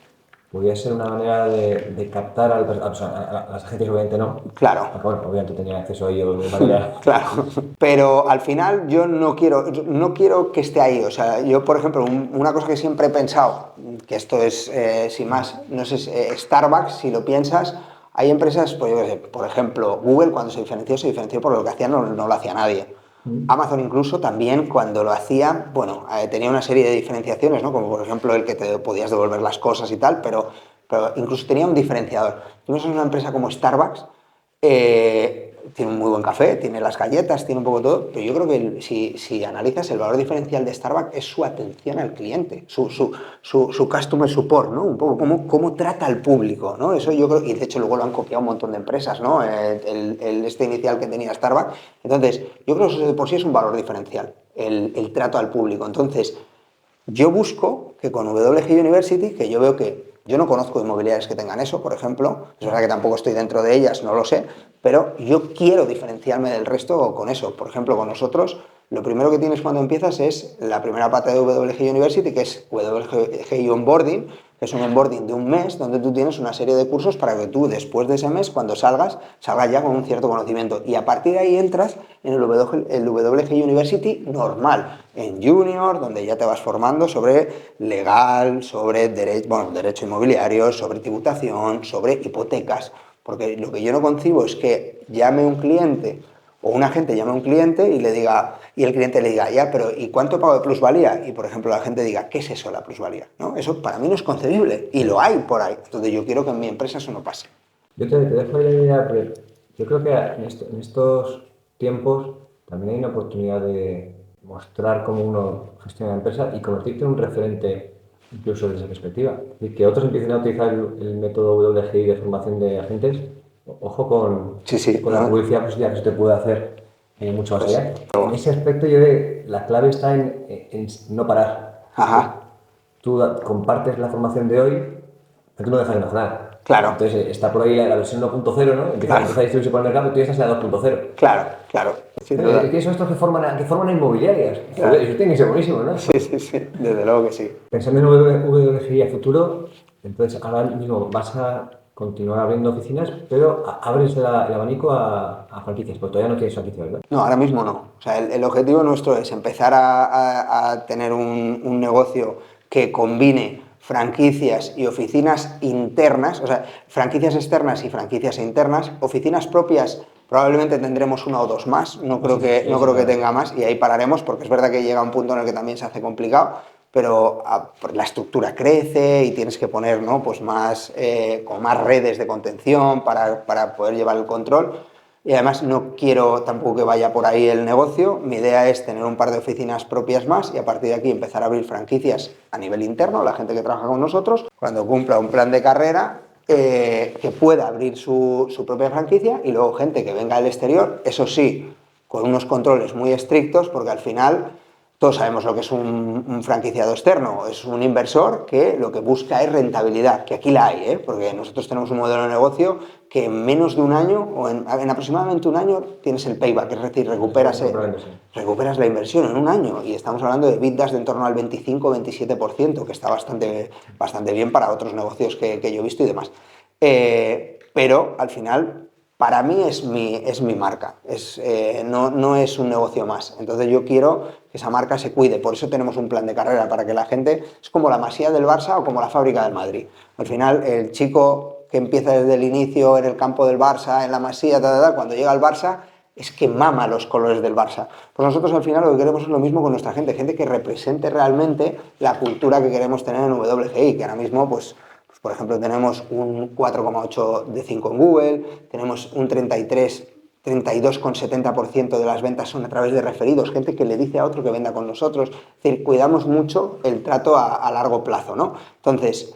podría ser una manera de captar a las agencias, obviamente no. Claro. Porque, bueno, obviamente tenía acceso a ello de manera... Claro, pero al final yo no quiero que esté ahí. O sea, yo, por ejemplo, una cosa que siempre he pensado, que esto es, sin más, no sé, Starbucks, si lo piensas, hay empresas, pues yo qué sé, por ejemplo, Google cuando se diferenció por lo que hacía, no lo hacía nadie. Amazon incluso también cuando lo hacía, bueno, tenía una serie de diferenciaciones, ¿no? Como por ejemplo el que te podías devolver las cosas y tal, pero incluso tenía un diferenciador. Tú no sos una empresa como Starbucks, tiene un muy buen café, tiene las galletas, tiene un poco todo, pero yo creo que si analizas el valor diferencial de Starbucks es su atención al cliente, su customer support, ¿no? Un poco cómo trata al público, ¿no? Eso yo creo, y de hecho luego lo han copiado un montón de empresas, ¿no? Este inicial que tenía Starbucks. Entonces, yo creo que eso de por sí es un valor diferencial, el trato al público. Entonces, yo busco que con WG University, que yo veo que yo no conozco inmobiliarias que tengan eso, por ejemplo, es verdad que tampoco estoy dentro de ellas, no lo sé, pero yo quiero diferenciarme del resto con eso. Por ejemplo, con nosotros, lo primero que tienes cuando empiezas es la primera pata de WG University, que es WG Onboarding, que es un onboarding de un mes, donde tú tienes una serie de cursos para que tú, después de ese mes, cuando salgas ya con un cierto conocimiento. Y a partir de ahí entras en el WG University normal, en Junior, donde ya te vas formando sobre legal, sobre derecho inmobiliario, sobre tributación, sobre hipotecas. Porque lo que yo no concibo es que llame un cliente o un agente llame a un cliente y el cliente le diga, ya, pero ¿y cuánto pago de plusvalía? Y por ejemplo la gente diga, ¿qué es eso la plusvalía? ¿No? Eso para mí no es concebible y lo hay por ahí. Entonces yo quiero que en mi empresa eso no pase. Yo te dejo la idea, porque yo creo que en estos tiempos también hay una oportunidad de mostrar cómo uno gestiona la empresa y convertirte en un referente incluso desde esa perspectiva. Y que otros empiecen a utilizar el método WGI de formación de agentes. Ojo con la publicidad positiva que se te puede hacer mucho más allá. En ese aspecto yo creo que la clave está en no parar. Ajá. Tú compartes la formación de hoy, pero tú no dejas de mejorar. Claro. Entonces está por ahí la versión 1.0, ¿no? Empieza a distribuirse por el mercado, pero tú ya estás en la 2.0. Claro. ¿Qué son estos que forman inmobiliarias? Claro. Joder, eso tiene que ser buenísimo, ¿no? Sí, desde luego que sí. Pensando en WGI a futuro, entonces ahora mismo vas a continuar abriendo oficinas, pero abres el abanico a franquicias, porque todavía no tienes franquicia, ¿verdad? No, ahora mismo no. O sea, el objetivo nuestro es empezar a tener un negocio que combine franquicias y oficinas internas, o sea, franquicias externas y franquicias internas, oficinas propias. Probablemente tendremos una o dos más, no creo que tenga más y ahí pararemos porque es verdad que llega un punto en el que también se hace complicado, pero la estructura crece y tienes que poner, ¿no? Pues con más redes de contención para poder llevar el control. Y además no quiero tampoco que vaya por ahí el negocio. Mi idea es tener un par de oficinas propias más y a partir de aquí empezar a abrir franquicias a nivel interno, la gente que trabaja con nosotros, cuando cumpla un plan de carrera, que pueda abrir su propia franquicia y luego gente que venga del exterior, eso sí, con unos controles muy estrictos, porque al final todos sabemos lo que es un franquiciado externo, es un inversor que lo que busca es rentabilidad, que aquí la hay, porque nosotros tenemos un modelo de negocio que en menos de un año o en aproximadamente un año tienes el payback, es decir, recuperas la inversión en un año y estamos hablando de EBITDAs de en torno al 25-27%, que está bastante bien para otros negocios que yo he visto y demás. Pero al final para mí es mi marca, no es un negocio más. Entonces yo quiero que esa marca se cuide, por eso tenemos un plan de carrera, para que la gente, es como la Masía del Barça o como la Fábrica del Madrid. Al final el chico que empieza desde el inicio en el campo del Barça, en la Masía, cuando llega al Barça, es que mama los colores del Barça. Pues nosotros al final lo que queremos es lo mismo con nuestra gente que represente realmente la cultura que queremos tener en WGI, que ahora mismo pues por ejemplo, tenemos un 4,8 de 5 en Google, tenemos un 32,70% de las ventas son a través de referidos, gente que le dice a otro que venda con nosotros. Es decir, cuidamos mucho el trato a largo plazo, ¿no? Entonces,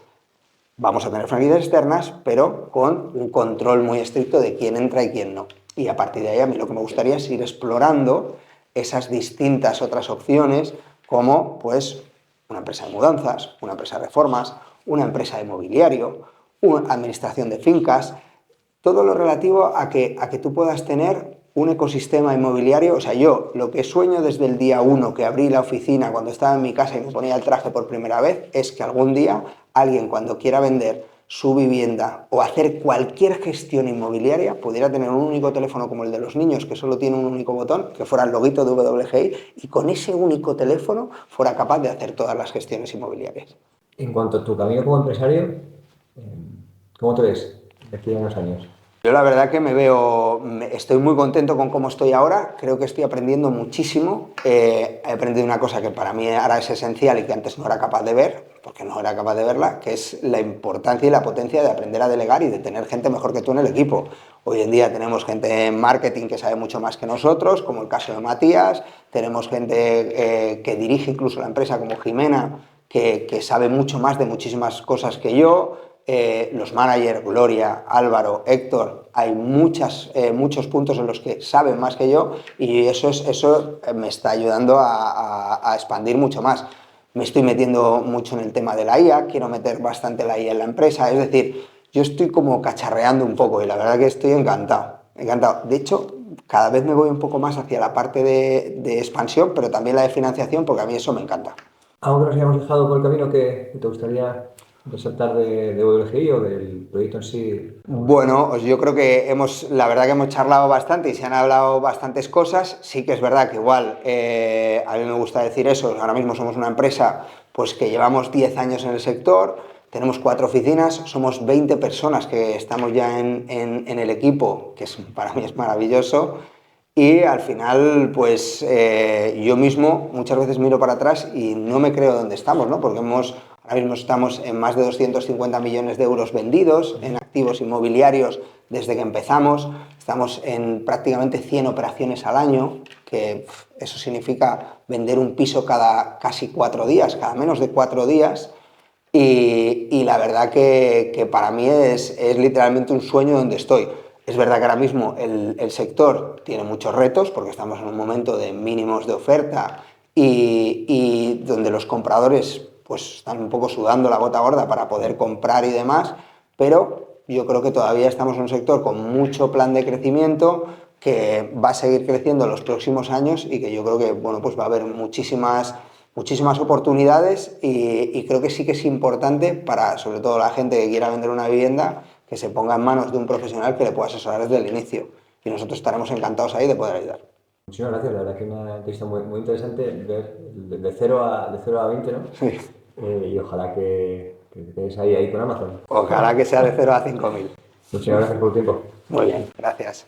vamos a tener franquicias externas, pero con un control muy estricto de quién entra y quién no. Y a partir de ahí, a mí lo que me gustaría es ir explorando esas distintas otras opciones, como pues una empresa de mudanzas, una empresa de reformas, una empresa de mobiliario, una administración de fincas, todo lo relativo a que tú puedas tener un ecosistema inmobiliario. O sea, yo lo que sueño desde el día 1 que abrí la oficina, cuando estaba en mi casa y me ponía el traje por primera vez, es que algún día alguien, cuando quiera vender su vivienda o hacer cualquier gestión inmobiliaria, pudiera tener un único teléfono como el de los niños, que solo tiene un único botón, que fuera el loguito de WGI, y con ese único teléfono fuera capaz de hacer todas las gestiones inmobiliarias. En cuanto a tu camino como empresario, ¿cómo te ves de aquí a unos años? Yo la verdad que estoy muy contento con cómo estoy ahora, creo que estoy aprendiendo muchísimo, he aprendido una cosa que para mí ahora es esencial y que antes no era capaz de ver, porque no era capaz de verla, que es la importancia y la potencia de aprender a delegar y de tener gente mejor que tú en el equipo. Hoy en día tenemos gente en marketing que sabe mucho más que nosotros, como el caso de Matías, tenemos gente que dirige incluso la empresa como Jimena, que sabe mucho más de muchísimas cosas que yo. Los managers, Gloria, Álvaro, Héctor, hay muchos puntos en los que saben más que yo y eso me está ayudando a expandir mucho más. Me estoy metiendo mucho en el tema de la IA, quiero meter bastante la IA en la empresa, es decir, yo estoy como cacharreando un poco y la verdad que estoy encantado, encantado. De hecho, cada vez me voy un poco más hacia la parte de expansión, pero también la de financiación, porque a mí eso me encanta. ¿Algo que nos hayamos dejado por el camino que te gustaría resaltar de WLGI o del proyecto en sí? Bueno, yo creo que la verdad que hemos charlado bastante y se han hablado bastantes cosas. Sí que es verdad que igual, a mí me gusta decir eso, ahora mismo somos una empresa pues que llevamos 10 años en el sector, tenemos 4 oficinas, somos 20 personas que estamos ya en el equipo, que para mí es maravilloso. Y al final, pues yo mismo muchas veces miro para atrás y no me creo dónde estamos, ¿no? Porque ahora mismo estamos en más de 250 millones de euros vendidos en activos inmobiliarios desde que empezamos. Estamos en prácticamente 100 operaciones al año, que eso significa vender un piso cada casi 4 días, cada menos de 4 días. Y la verdad que para mí es literalmente un sueño donde estoy. Es verdad que ahora mismo el sector tiene muchos retos porque estamos en un momento de mínimos de oferta y donde los compradores pues, están un poco sudando la gota gorda para poder comprar y demás, pero yo creo que todavía estamos en un sector con mucho plan de crecimiento que va a seguir creciendo en los próximos años y que yo creo que bueno, pues va a haber muchísimas oportunidades y creo que sí que es importante para sobre todo la gente que quiera vender una vivienda que se ponga en manos de un profesional que le pueda asesorar desde el inicio y nosotros estaremos encantados ahí de poder ayudar. Muchísimas gracias, la verdad que es una entrevista muy interesante ver de 0 a 20, ¿no? Sí. Y ojalá que te quedes ahí con Amazon. Ojalá que sea de 0 a 5.000. Muchísimas gracias por tu tiempo. Muy bien, gracias.